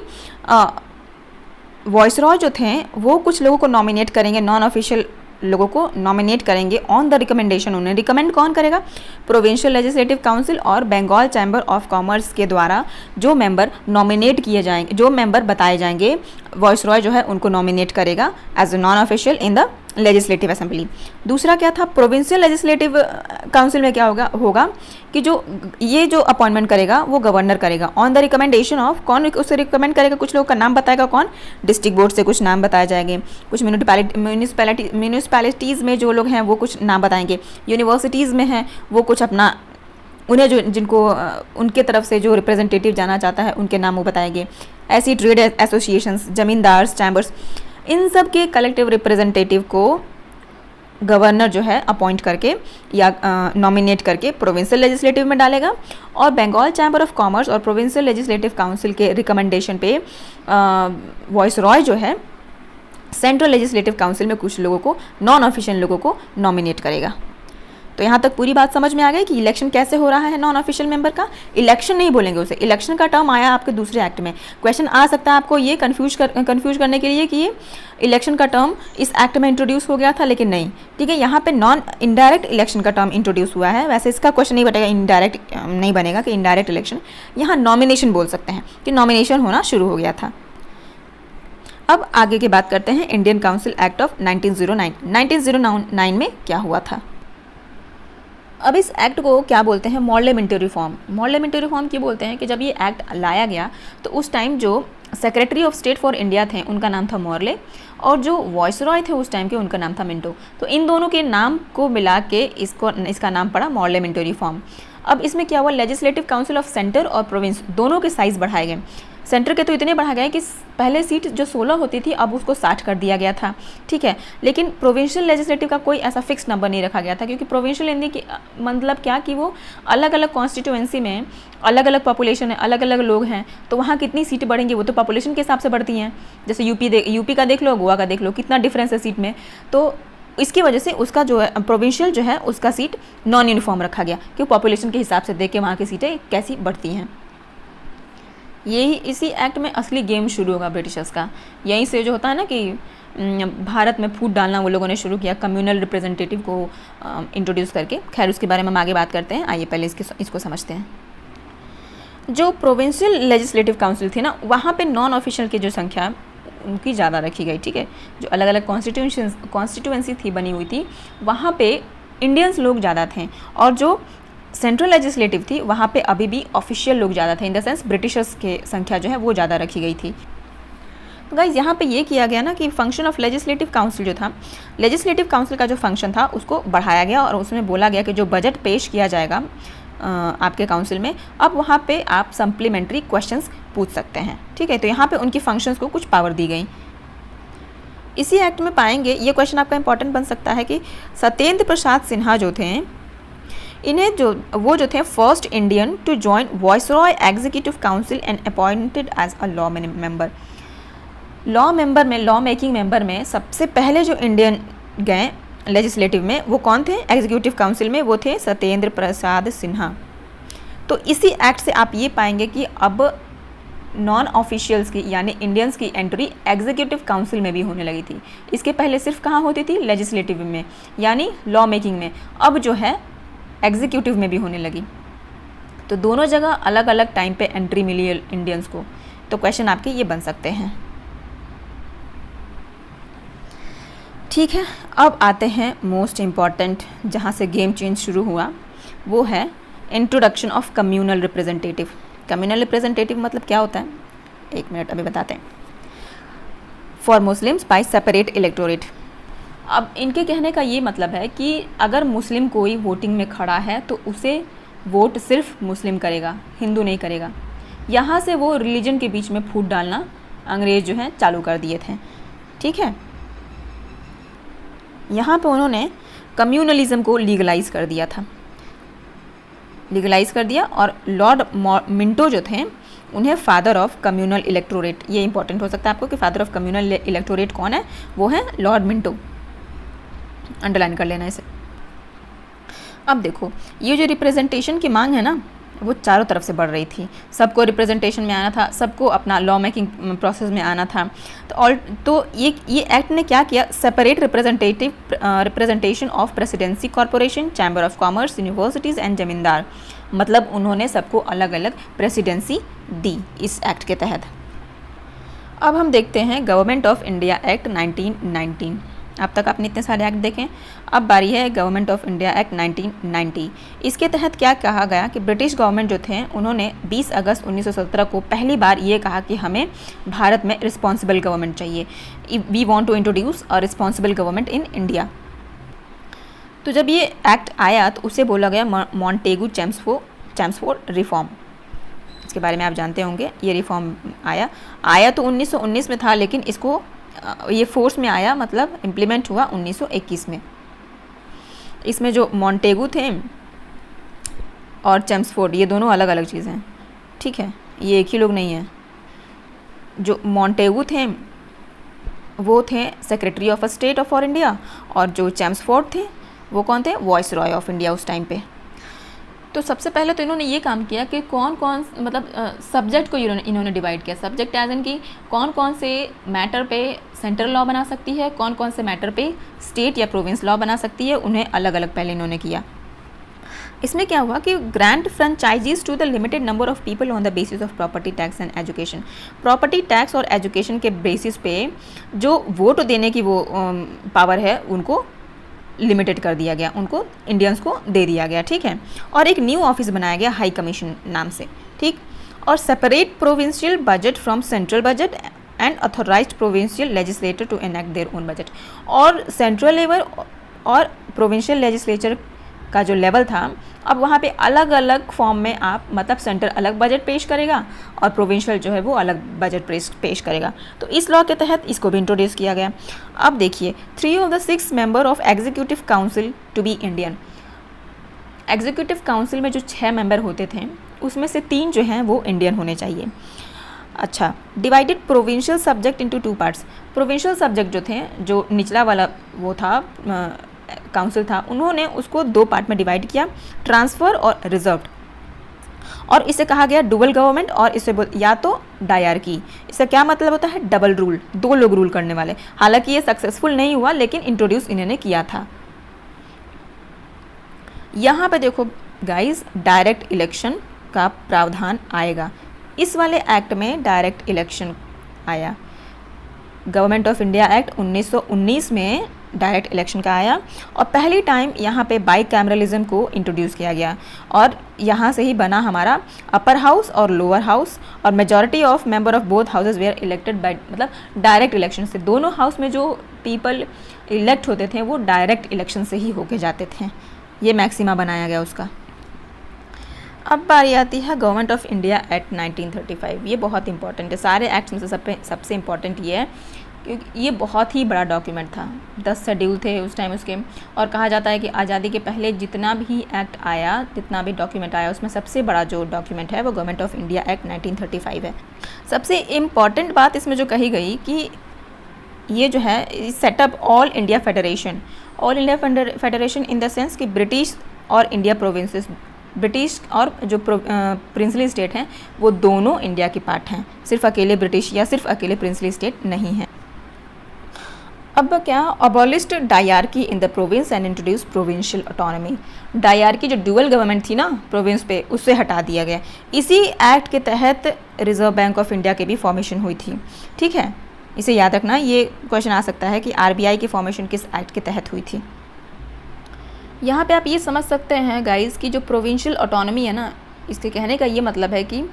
वॉइसरॉय जो थे वो कुछ लोगों को नॉमिनेट करेंगे, नॉन ऑफिशियल लोगों को नॉमिनेट करेंगे ऑन द रिकमेंडेशन। उन्हें रिकमेंड कौन करेगा? प्रोविंशियल लेजिस्लेटिव काउंसिल और बंगाल चैम्बर ऑफ कॉमर्स के द्वारा जो मेंबर नॉमिनेट किए जाएंगे, जो मेंबर बताए जाएंगे, वॉइसरॉय जो है उनको नॉमिनेट करेगा as a non official in the legislative assembly. दूसरा क्या था? प्रोविंशियल लेजिस्लेटिव काउंसिल में क्या होगा कि जो ये जो अपॉइंटमेंट करेगा वो गवर्नर करेगा ऑन द रिकमेंडेशन ऑफ। कौन उसे रिकमेंड करेगा? कुछ लोगों का नाम बताएगा। कौन? डिस्ट्रिक्ट बोर्ड से कुछ नाम बताए जाएंगे, कुछ म्यूनिसिपैलिटीज़ में जो लोग हैं वो कुछ नाम बताएंगे, यूनिवर्सिटीज़ में हैं वो कुछ अपना उन्हें जो जिनको उनके तरफ से जो रिप्रेजेंटेटिव जाना चाहता है उनके नाम वो बताएंगे। ऐसी ट्रेड एसोसिएशंस, जमींदार्स, चैम्बर्स, इन सब के कलेक्टिव रिप्रेजेंटेटिव को गवर्नर जो है अपॉइंट करके या नॉमिनेट करके प्रोविंशियल लेजिस्लेटिव में डालेगा, और बंगाल चैम्बर ऑफ कॉमर्स और प्रोविंशियल लेजिस्लेटिव काउंसिल के रिकमेंडेशन पे वॉइसरॉय जो है सेंट्रल लेजिस्लेटिव काउंसिल में कुछ लोगों को, नॉन ऑफिशियल लोगों को नॉमिनेट करेगा। तो यहाँ तक पूरी बात समझ में आ गई कि इलेक्शन कैसे हो रहा है नॉन ऑफिशियल मेंबर का। इलेक्शन नहीं बोलेंगे उसे, इलेक्शन का टर्म आया आपके दूसरे एक्ट में। क्वेश्चन आ सकता है आपको ये कंफ्यूज करने के लिए कि ये इलेक्शन का टर्म इस एक्ट में इंट्रोड्यूस हो गया था, लेकिन नहीं, ठीक है। यहाँ पे नॉन इनडायरेक्ट इलेक्शन का टर्म इंट्रोड्यूस हुआ है। वैसे इसका क्वेश्चन नहीं बनेगा, इनडायरेक्ट नहीं बनेगा कि इनडायरेक्ट इलेक्शन, यहाँ नॉमिनेशन बोल सकते हैं कि नॉमिनेशन होना शुरू हो गया था। अब आगे की बात करते हैं इंडियन काउंसिल एक्ट ऑफ 1909। 1909 में क्या हुआ था? अब इस एक्ट को क्या बोलते हैं? मॉर्लेमेंटरी रिफॉर्म। मॉर्लेमेंटरी रिफॉर्म क्यों बोलते हैं कि जब ये एक्ट लाया गया तो उस टाइम जो secretary of state for India थे उनका नाम था मॉर्ले, और जो वॉइसरॉय थे उस टाइम के उनका नाम था मिंटो। तो इन दोनों के नाम को मिला के इसका नाम पड़ा मॉर्लेमेंटरी रिफॉर्म। अब इसमें क्या हुआ? लेजिस्लेटिव काउंसिल ऑफ सेंटर और प्रोविंस दोनों के साइज़ बढ़ाए गए। सेंटर के तो इतने बढ़ा गए कि पहले सीट जो 16 होती थी अब उसको 60 कर दिया गया था, ठीक है। लेकिन प्रोविंशियल लेजिस्लेटिव का कोई ऐसा फिक्स नंबर नहीं रखा गया था, क्योंकि प्रोविंशियल हिंदी की मतलब क्या कि वो अलग अलग कॉन्स्टिट्यूएंसी में अलग अलग पॉपुलेशन है, अलग अलग लोग हैं, तो वहाँ कितनी सीट बढ़ेंगी वो तो पॉपुलेशन के हिसाब से बढ़ती हैं। जैसे यूपी का देख लो, गोवा का देख लो, कितना डिफरेंस है सीट में। तो इसकी वजह से उसका जो है प्रोविंशियल जो है उसका सीट नॉन यूनिफॉर्म रखा गया, क्योंकि पॉपुलेशन के हिसाब से देख के वहाँ की सीटें कैसी बढ़ती हैं। यही इसी एक्ट में असली गेम शुरू होगा ब्रिटिशर्स का। यहीं से जो होता है ना कि भारत में फूट डालना वो लोगों ने शुरू किया, कम्युनल रिप्रेजेंटेटिव को इंट्रोड्यूस करके। खैर उसके बारे में हम आगे बात करते हैं, आइए पहले इसको समझते हैं। जो प्रोविंशियल लेजिस्लेटिव काउंसिल थी ना, वहाँ पे नॉन ऑफिशियल की जो संख्या उनकी ज़्यादा रखी गई, ठीक है। जो अलग अलग कॉन्स्टिट्यूएंसी थी बनी हुई थी, वहाँ पे इंडियंस लोग ज़्यादा थे, और जो सेंट्रल लेजिस्लेटिव थी वहाँ पे अभी भी ऑफिशियल लोग ज़्यादा थे, इन द सेंस ब्रिटिशर्स के संख्या जो है वो ज़्यादा रखी गई थी। तो गाइज यहाँ पे ये किया गया ना कि फंक्शन ऑफ लेजिस्लेटिव काउंसिल जो था, लेजिस्लेटिव काउंसिल का जो फंक्शन था उसको बढ़ाया गया, और उसमें बोला गया कि जो बजट पेश किया जाएगा आपके काउंसिल में, अब वहाँ पे आप सप्लीमेंट्री क्वेश्चंस पूछ सकते हैं, ठीक है। तो यहाँ पे उनकी फंक्शंस को कुछ पावर दी गई। इसी एक्ट में पाएंगे, ये क्वेश्चन आपका इंपॉर्टेंट बन सकता है कि सत्येंद्र प्रसाद सिन्हा जो थे, इन्हें वो जो थे first Indian to join viceroy executive council and appointed as a law member. Law making member में सबसे पहले जो इंडियन गए लेजिस्लेटिव में, वो कौन थे? एग्जीक्यूटिव काउंसिल में वो थे सत्येंद्र प्रसाद सिन्हा। तो इसी एक्ट से आप ये पाएंगे कि अब नॉन ऑफिशियल्स की यानी इंडियंस की एंट्री एग्जीक्यूटिव काउंसिल में भी होने लगी थी। इसके पहले सिर्फ कहाँ होती थी? लेजिस्लेटिव में यानी लॉ मेकिंग में। अब जो है एग्जीक्यूटिव में भी होने लगी। तो दोनों जगह अलग अलग टाइम पे एंट्री मिली है इंडियंस को। तो क्वेश्चन आपके ये बन सकते हैं। ठीक है, अब आते हैं मोस्ट इम्पॉर्टेंट, जहाँ से गेम चेंज शुरू हुआ, वो है introduction of communal representative. Communal representative मतलब क्या होता है? एक मिनट अभी बताते हैं। For Muslims by separate electorate. अब इनके कहने का ये मतलब है कि अगर मुस्लिम कोई वोटिंग में खड़ा है तो उसे वोट सिर्फ मुस्लिम करेगा, हिंदू नहीं करेगा। यहाँ से वो रिलीजन के बीच में फूट डालना अंग्रेज जो है चालू कर दिए थे। ठीक है, यहाँ पे उन्होंने कम्युनलिज्म को लीगलाइज कर दिया था, लीगलाइज कर दिया। और लॉर्ड मिंटो जो थे, उन्हें फादर ऑफ कम्युनल इलेक्टोरेट, ये इंपॉर्टेंट हो सकता है आपको कि फादर ऑफ कम्युनल इलेक्टोरेट कौन है? वो है लॉर्ड मिंटो। अंडरलाइन कर लेना इसे। अब देखो, ये जो रिप्रेजेंटेशन की मांग है ना, वो चारों तरफ से बढ़ रही थी। सबको रिप्रेजेंटेशन में आना था, सबको अपना लॉ मेकिंग प्रोसेस में आना था। तो ये एक्ट ने क्या किया? Separate representation of presidency corporation, chamber of commerce, universities and जमींदार। मतलब उन्होंने सबको अलग अलग प्रेसिडेंसी दी इस एक्ट के तहत। अब हम देखते हैं गवर्नमेंट ऑफ इंडिया एक्ट 1919। अब तक आपने इतने सारे एक्ट देखें, अब बारी है गवर्नमेंट ऑफ इंडिया एक्ट 1990। इसके तहत क्या कहा गया कि ब्रिटिश गवर्नमेंट जो थे, उन्होंने 20 अगस्त 1917 को पहली बार ये कहा कि हमें भारत में रिस्पॉन्सिबल गवर्नमेंट चाहिए। We want to introduce a responsible government in India. तो जब ये एक्ट आया तो उसे बोला गया मॉन्टेगू चैम्सफोर्ड रिफॉर्म। इसके बारे में आप जानते होंगे। ये रिफॉर्म आया तो 1919 में था, लेकिन इसको ये फोर्स में आया, मतलब इम्प्लीमेंट हुआ 1921 में। इसमें जो मॉन्टेगू थे और चैम्सफोर्ड, ये दोनों अलग अलग चीज़ें हैं। ठीक है, ये एक ही लोग नहीं हैं। जो मॉन्टेगू थे वो थे secretary of state for India, और जो चैम्सफोर्ड थे वो कौन थे? वॉइसरॉय ऑफ इंडिया उस टाइम पे। तो सबसे पहले तो इन्होंने ये काम किया कि कौन कौन मतलब सब्जेक्ट को इन्होंने डिवाइड किया। सब्जेक्ट एज इन कि कौन कौन से मैटर पे सेंट्रल लॉ बना सकती है, कौन कौन से मैटर पे स्टेट या प्रोविंस लॉ बना सकती है, उन्हें अलग अलग पहले इन्होंने किया। इसमें क्या हुआ कि grant franchises to the limited number of people on the basis of property tax and education. Property tax और एजुकेशन के बेसिस पे जो वोट देने की वो पावर है, उनको लिमिटेड कर दिया गया, उनको इंडियंस को दे दिया गया। ठीक है, और एक न्यू ऑफिस बनाया गया हाई कमीशन नाम से। ठीक, और separate provincial budget from central budget and authorised provincial legislator to enact their own budget. और सेंट्रल लेवल और प्रोविंशियल लेजिस्लेचर का जो लेवल था, अब वहाँ पे अलग अलग फॉर्म में आप मतलब सेंटर अलग बजट पेश करेगा और प्रोविंशियल जो है वो अलग बजट पेश करेगा। तो इस लॉ के तहत इसको भी इंट्रोड्यूस किया गया। अब देखिए, 3 of the 6 member of executive council to be Indian. Executive council में जो 6 मेंबर होते थे, उसमें से 3 जो हैं वो इंडियन होने चाहिए। अच्छा, divided provincial subject into 2 parts. Provincial subject जो थे, जो निचला वाला वो था काउंसिल था, उन्होंने उसको 2 पार्ट में डिवाइड किया, ट्रांसफ़र और रिजर्व। और इसे कहा गया डुअल गवर्नमेंट, और इसे या तो डायरकी। इसका क्या मतलब होता है? डबल रूल, 2 लोग रूल करने वाले। हालांकि ये सक्सेसफुल नहीं हुआ, लेकिन इंट्रोड्यूस इन्होंने किया था। यहाँ पे देखो गाइस, डायरेक्ट इलेक्शन का प्रावधान आएगा। इस वाले एक्ट में डायरेक्ट इलेक्शन आया। गवर्नमेंट ऑफ इंडिया एक्ट 1919 में डायरेक्ट इलेक्शन का आया, और पहली टाइम यहाँ पे बाई कैमरलिज्म को इंट्रोड्यूस किया गया, और यहाँ से ही बना हमारा अपर हाउस और लोअर हाउस। और majority of member of both houses were elected by मतलब डायरेक्ट इलेक्शन से। दोनों हाउस में जो पीपल इलेक्ट होते थे वो डायरेक्ट इलेक्शन से ही होके जाते थे। ये मैक्सिमा बनाया गया उसका। अब बारी आती है गवर्नमेंट ऑफ इंडिया एक्ट 1935। ये बहुत इंपॉर्टेंट है, सारे एक्ट्स में से सबसे इंपॉर्टेंट ये है क्योंकि ये बहुत ही बड़ा डॉक्यूमेंट था, 10 शेड्यूल थे उस टाइम उसके। और कहा जाता है कि आज़ादी के पहले जितना भी एक्ट आया, जितना भी डॉक्यूमेंट आया, उसमें सबसे बड़ा जो डॉक्यूमेंट है वो गवर्नमेंट ऑफ इंडिया एक्ट 1935 है। सबसे इम्पॉर्टेंट बात इसमें जो कही गई कि ये जो है setup all India federation, all India federation in the sense कि ब्रिटिश और इंडिया प्रोविंसेस, ब्रिटिश और जो प्रिंसली स्टेट हैं वो दोनों इंडिया के पार्ट हैं, सिर्फ अकेले ब्रिटिश या सिर्फ अकेले प्रिंसली स्टेट नहीं है। अब क्या, abolished dyarchy in the province and introduce provincial autonomy. Dyarchy जो ड्यूअल गवर्नमेंट थी ना प्रोविंस पे, उससे हटा दिया गया। इसी एक्ट के तहत रिजर्व बैंक ऑफ इंडिया की भी फॉर्मेशन हुई थी। ठीक है, इसे याद रखना, ये क्वेश्चन आ सकता है कि आरबीआई की फॉर्मेशन किस एक्ट के तहत हुई थी। यहाँ पे आप ये समझ सकते हैं गाइस कि जो प्रोविंशियल ऑटोनॉमी है ना, इसके कहने का ये मतलब है कि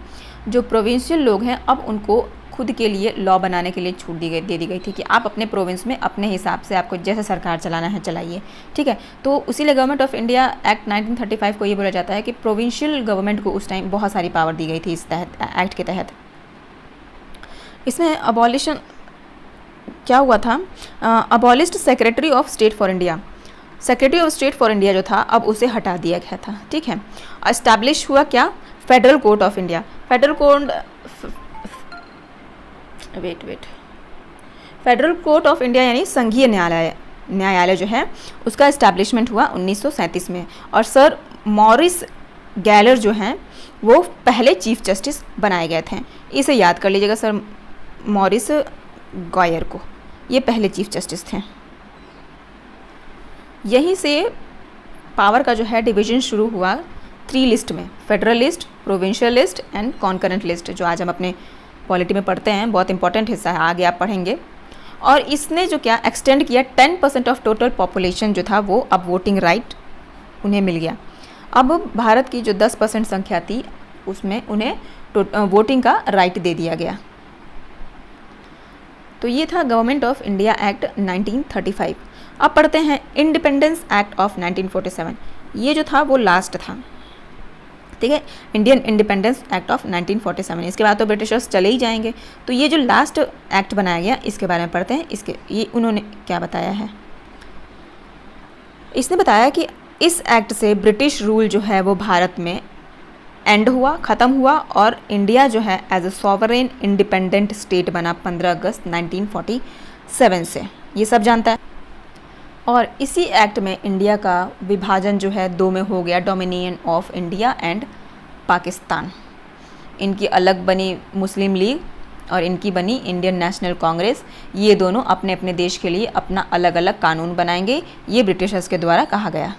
जो प्रोविंशियल लोग हैं अब उनको खुद के लिए लॉ बनाने के लिए छूट दे दी गई थी कि आप अपने प्रोविंस में अपने हिसाब से आपको जैसे सरकार चलाना है चलाइए। ठीक है, तो उसीलिए गवर्नमेंट ऑफ इंडिया एक्ट 1935 को ये बोला जाता है कि प्रोविंशियल गवर्नमेंट को उस टाइम बहुत सारी पावर दी गई थी इस तहत एक्ट के तहत। इसमें अबॉलिशन क्या हुआ था, abolished secretary of state for India, secretary of state for India जो था अब उसे हटा दिया गया था। ठीक है, एस्टैब्लिश हुआ क्या, federal court of India. Federal court federal court of India यानी संघीय न्यायालय जो है उसका एस्टैब्लिशमेंट हुआ 1937 में। और सर मॉरिस गैलर जो हैं वो पहले चीफ जस्टिस बनाए गए थे। इसे याद कर लीजिएगा, सर मॉरिस गॉयर को, ये पहले चीफ जस्टिस थे। यहीं से पावर का जो है डिवीजन शुरू हुआ 3 लिस्ट में, federal list, provincial list and concurrent list, जो आज हम अपने पॉलिटी में पढ़ते हैं, बहुत इंपॉर्टेंट हिस्सा है, आगे आप पढ़ेंगे। और इसने जो क्या एक्सटेंड किया, 10% ऑफ टोटल पॉपुलेशन जो था वो अब वोटिंग राइट उन्हें मिल गया। अब भारत की जो 10% संख्या थी उसमें उन्हें वोटिंग का राइट दे दिया गया। तो ये था गवर्नमेंट ऑफ इंडिया एक्ट 1935। अब पढ़ते हैं इंडिपेंडेंस एक्ट ऑफ 1947। ये जो था वो लास्ट था। ठीक है, इंडियन इंडिपेंडेंस एक्ट ऑफ 1947। इसके बाद तो ब्रिटिशर्स चले ही जाएंगे। तो ये जो लास्ट एक्ट बनाया गया इसके बारे में पढ़ते हैं। ये उन्होंने क्या बताया है, इसने बताया कि इस एक्ट से ब्रिटिश रूल जो है वो भारत में एंड हुआ, ख़त्म हुआ और इंडिया जो है as a sovereign independent state बना 15 अगस्त 1947 से। ये सब जानता है। और इसी एक्ट में इंडिया का विभाजन जो है 2 में हो गया, dominion of India and Pakistan. इनकी अलग बनी मुस्लिम लीग और इनकी बनी इंडियन नेशनल कांग्रेस। ये दोनों अपने अपने देश के लिए अपना अलग अलग कानून बनाएंगे, ये ब्रिटिशर्स के द्वारा कहा गया।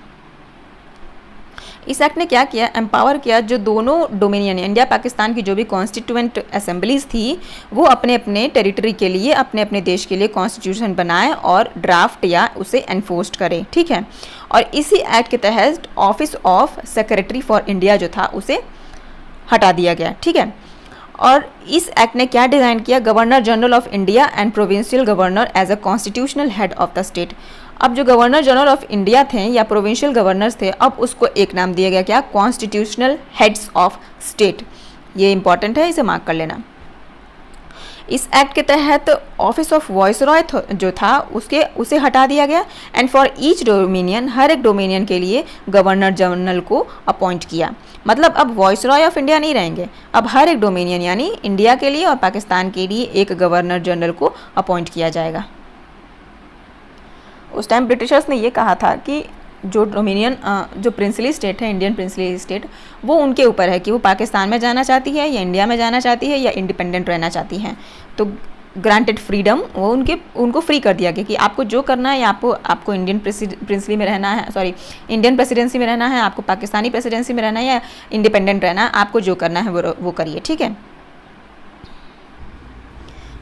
इस एक्ट ने क्या किया, एम्पावर किया जो दोनों डोमिनियन इंडिया पाकिस्तान की जो भी कॉन्स्टिट्यूएंट असेंबलीज थी वो अपने अपने टेरिटरी के लिए, अपने अपने देश के लिए कॉन्स्टिट्यूशन बनाए और ड्राफ्ट या उसे एनफोर्स करे। ठीक है, और इसी एक्ट के तहत office of secretary for India जो था उसे हटा दिया गया। ठीक है, और इस एक्ट ने क्या डिज़ाइन किया, governor general of India and provincial governor as a constitutional head of the state. अब जो गवर्नर जनरल ऑफ इंडिया थे या प्रोविंशियल गवर्नर्स थे, अब उसको एक नाम दिया गया, क्या, कॉन्स्टिट्यूशनल हेड्स ऑफ स्टेट। ये इंपॉर्टेंट है, इसे मार्क कर लेना। इस एक्ट के तहत ऑफिस ऑफ वॉइसरॉय जो था उसे हटा दिया गया एंड फॉर ईच डोमिनियन, हर एक डोमिनियन के लिए गवर्नर जनरल को अपॉइंट किया। मतलब अब वॉइसरॉय ऑफ इंडिया नहीं रहेंगे, अब हर एक डोमिनियन यानी इंडिया के लिए और पाकिस्तान के लिए एक गवर्नर जनरल को अपॉइंट किया जाएगा। उस टाइम ब्रिटिशर्स ने ये कहा था कि जो डोमिनियन जो प्रिंसली स्टेट है, इंडियन प्रिंसली स्टेट, वो उनके ऊपर है कि वो पाकिस्तान में जाना चाहती है या इंडिया में जाना चाहती है या इंडिपेंडेंट रहना चाहती हैं। तो ग्रांटेड फ्रीडम वो उनको फ्री कर दिया गया कि आपको जो करना है, या आपको इंडियन प्रिंसली में रहना है, सॉरी इंडियन प्रेसिडेंसी में रहना है, आपको पाकिस्तानी प्रेसिडेंसी में रहना है या इंडिपेंडेंट रहना है, आपको जो करना है वो करिए। ठीक है,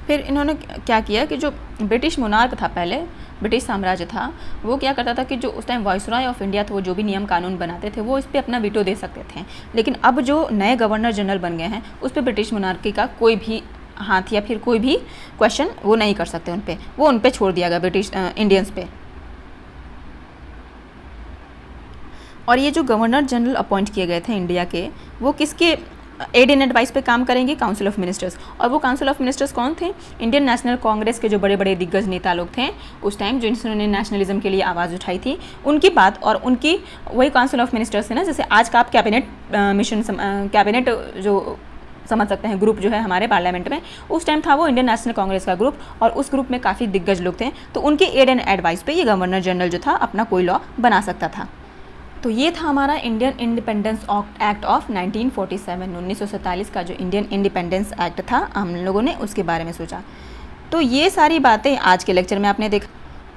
फिर इन्होंने क्या किया कि जो ब्रिटिश मोनार्क था, पहले ब्रिटिश साम्राज्य था, वो क्या करता था कि जो उस टाइम वॉइसरॉय ऑफ इंडिया थे, वो जो भी नियम कानून बनाते थे वो इस पर अपना वीटो दे सकते थे। लेकिन अब जो नए गवर्नर जनरल बन गए हैं उस पर ब्रिटिश मोनार्की का कोई भी हाथ या फिर कोई भी क्वेश्चन वो नहीं कर सकते, उन पे छोड़ दिया गया ब्रिटिश इंडियंस पे। और ये जो गवर्नर जनरल अपॉइंट किए गए थे इंडिया के, वो किसके एड एंड एडवाइस पे काम करेंगे काउंसिल ऑफ मिनिस्टर्स। और वो काउंसिल ऑफ मिनिस्टर्स कौन थे? इंडियन नेशनल कांग्रेस के जो बड़े बड़े दिग्गज नेता लोग थे उस टाइम, जिन्होंने नेशनलिज्म के लिए आवाज़ उठाई थी, उनकी बात और उनकी वही काउंसिल ऑफ मिनिस्टर्स है ना, जैसे आज का आप कैबिनेट मिशन कैबिनेट जो समझ सकते हैं ग्रुप जो है हमारे पार्लियामेंट में, उस टाइम था वो इंडियन नेशनल कांग्रेस का ग्रुप, और उस ग्रुप में काफ़ी दिग्गज लोग थे। तो उनके एड एंड एडवाइस पे ये गवर्नर जनरल जो था अपना कोई लॉ बना सकता था। तो ये था हमारा इंडियन इंडिपेंडेंस एक्ट ऑफ 1947, 1947 का जो इंडियन इंडिपेंडेंस एक्ट था, हम लोगों ने उसके बारे में सोचा। तो ये सारी बातें आज के लेक्चर में आपने देखा।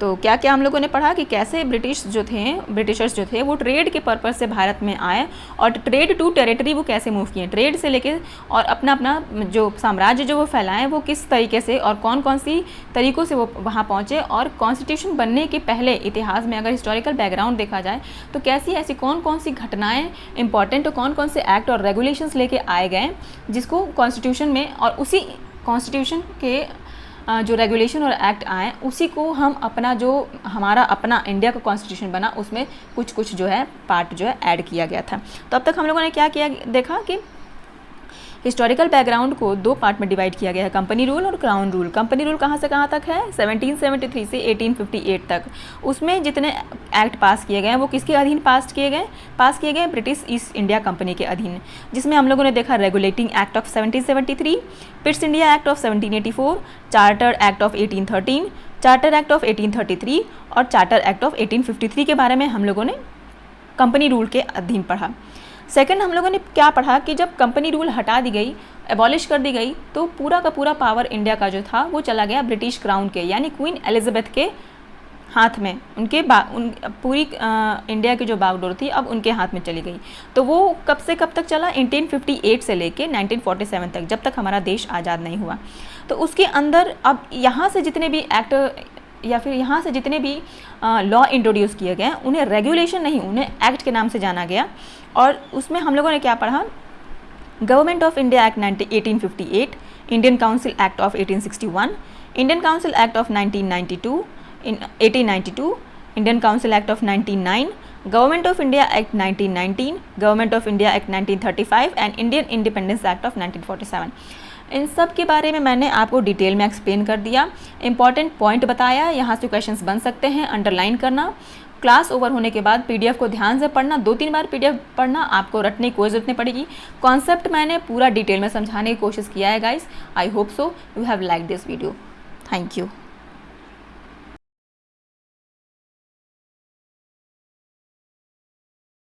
तो क्या क्या हम लोगों ने पढ़ा कि कैसे ब्रिटिशर्स जो थे वो ट्रेड के पर्पज़ से भारत में आए, और ट्रेड टू टेरिटरी वो कैसे मूव किए, ट्रेड से लेके और अपना अपना जो साम्राज्य जो वो फैलाएं, वो किस तरीके से और कौन कौन सी तरीक़ों से वो वहाँ पहुँचे। और कॉन्स्टिट्यूशन बनने के पहले इतिहास में अगर हिस्टोरिकल बैकग्राउंड देखा जाए तो कैसी ऐसी कौन कौन सी घटनाएँ इंपॉर्टेंट और कौन कौन से एक्ट और रेगुलेशंस लेके आए गए जिसको कॉन्स्टिट्यूशन में, और उसी कॉन्स्टिट्यूशन के जो रेगुलेशन और एक्ट आए उसी को हम अपना जो हमारा अपना इंडिया का कॉन्स्टिट्यूशन बना उसमें कुछ कुछ जो है पार्ट जो है ऐड किया गया था। तो अब तक हम लोगों ने क्या किया, देखा कि हिस्टोरिकल बैकग्राउंड को दो पार्ट में डिवाइड किया गया है, कंपनी रूल और क्राउन रूल। कंपनी रूल कहाँ से कहाँ तक है? 1773 से 1858 तक। उसमें जितने एक्ट पास किए गए हैं वो किसके अधीन पास किए गए? ब्रिटिश ईस्ट इंडिया कंपनी के अधीन, जिसमें हम लोगों ने देखा regulating act of 1773, Pitt's India act of 1784, charter act of 1813, charter act of 1833 और चार्टर एक्ट ऑफ 1853 के बारे में हम लोगों ने कंपनी रूल के अधीन पढ़ा। सेकंड हम लोगों ने क्या पढ़ा कि जब कंपनी रूल हटा दी गई, एबॉलिश कर दी गई, तो पूरा का पूरा पावर इंडिया का जो था वो चला गया ब्रिटिश क्राउन के, यानी क्वीन एलिजाबेथ के हाथ में। पूरी इंडिया की जो बागडोर थी अब उनके हाथ में चली गई। तो वो कब से कब तक चला? 1858 से लेके 1947 तक, जब तक हमारा देश आज़ाद नहीं हुआ। तो उसके अंदर अब यहाँ से जितने भी एक्ट या फिर यहाँ से जितने भी लॉ इंट्रोड्यूस किए गए उन्हें रेगुलेशन नहीं, उन्हें एक्ट के नाम से जाना गया। और उसमें हम लोगों ने क्या पढ़ा? Government of India act 1858, Indian council act of 1861, Indian council act of 1892, Indian council act of 1909, government of India act 1919, government of India act 1935 and Indian independence act of 1947। इन सब के बारे में मैंने आपको डिटेल में एक्सप्लेन कर दिया, important point बताया, यहाँ से क्वेश्चंस बन सकते हैं, अंडरलाइन करना। क्लास ओवर होने के बाद पीडीएफ को ध्यान से पढ़ना, 2-3 बार पीडीएफ पढ़ना, आपको रटने की कोई ज़रूरत नहीं पड़ेगी। कॉन्सेप्ट मैंने पूरा डिटेल में समझाने की कोशिश किया है guys. I hope so you have like this video. Thank you.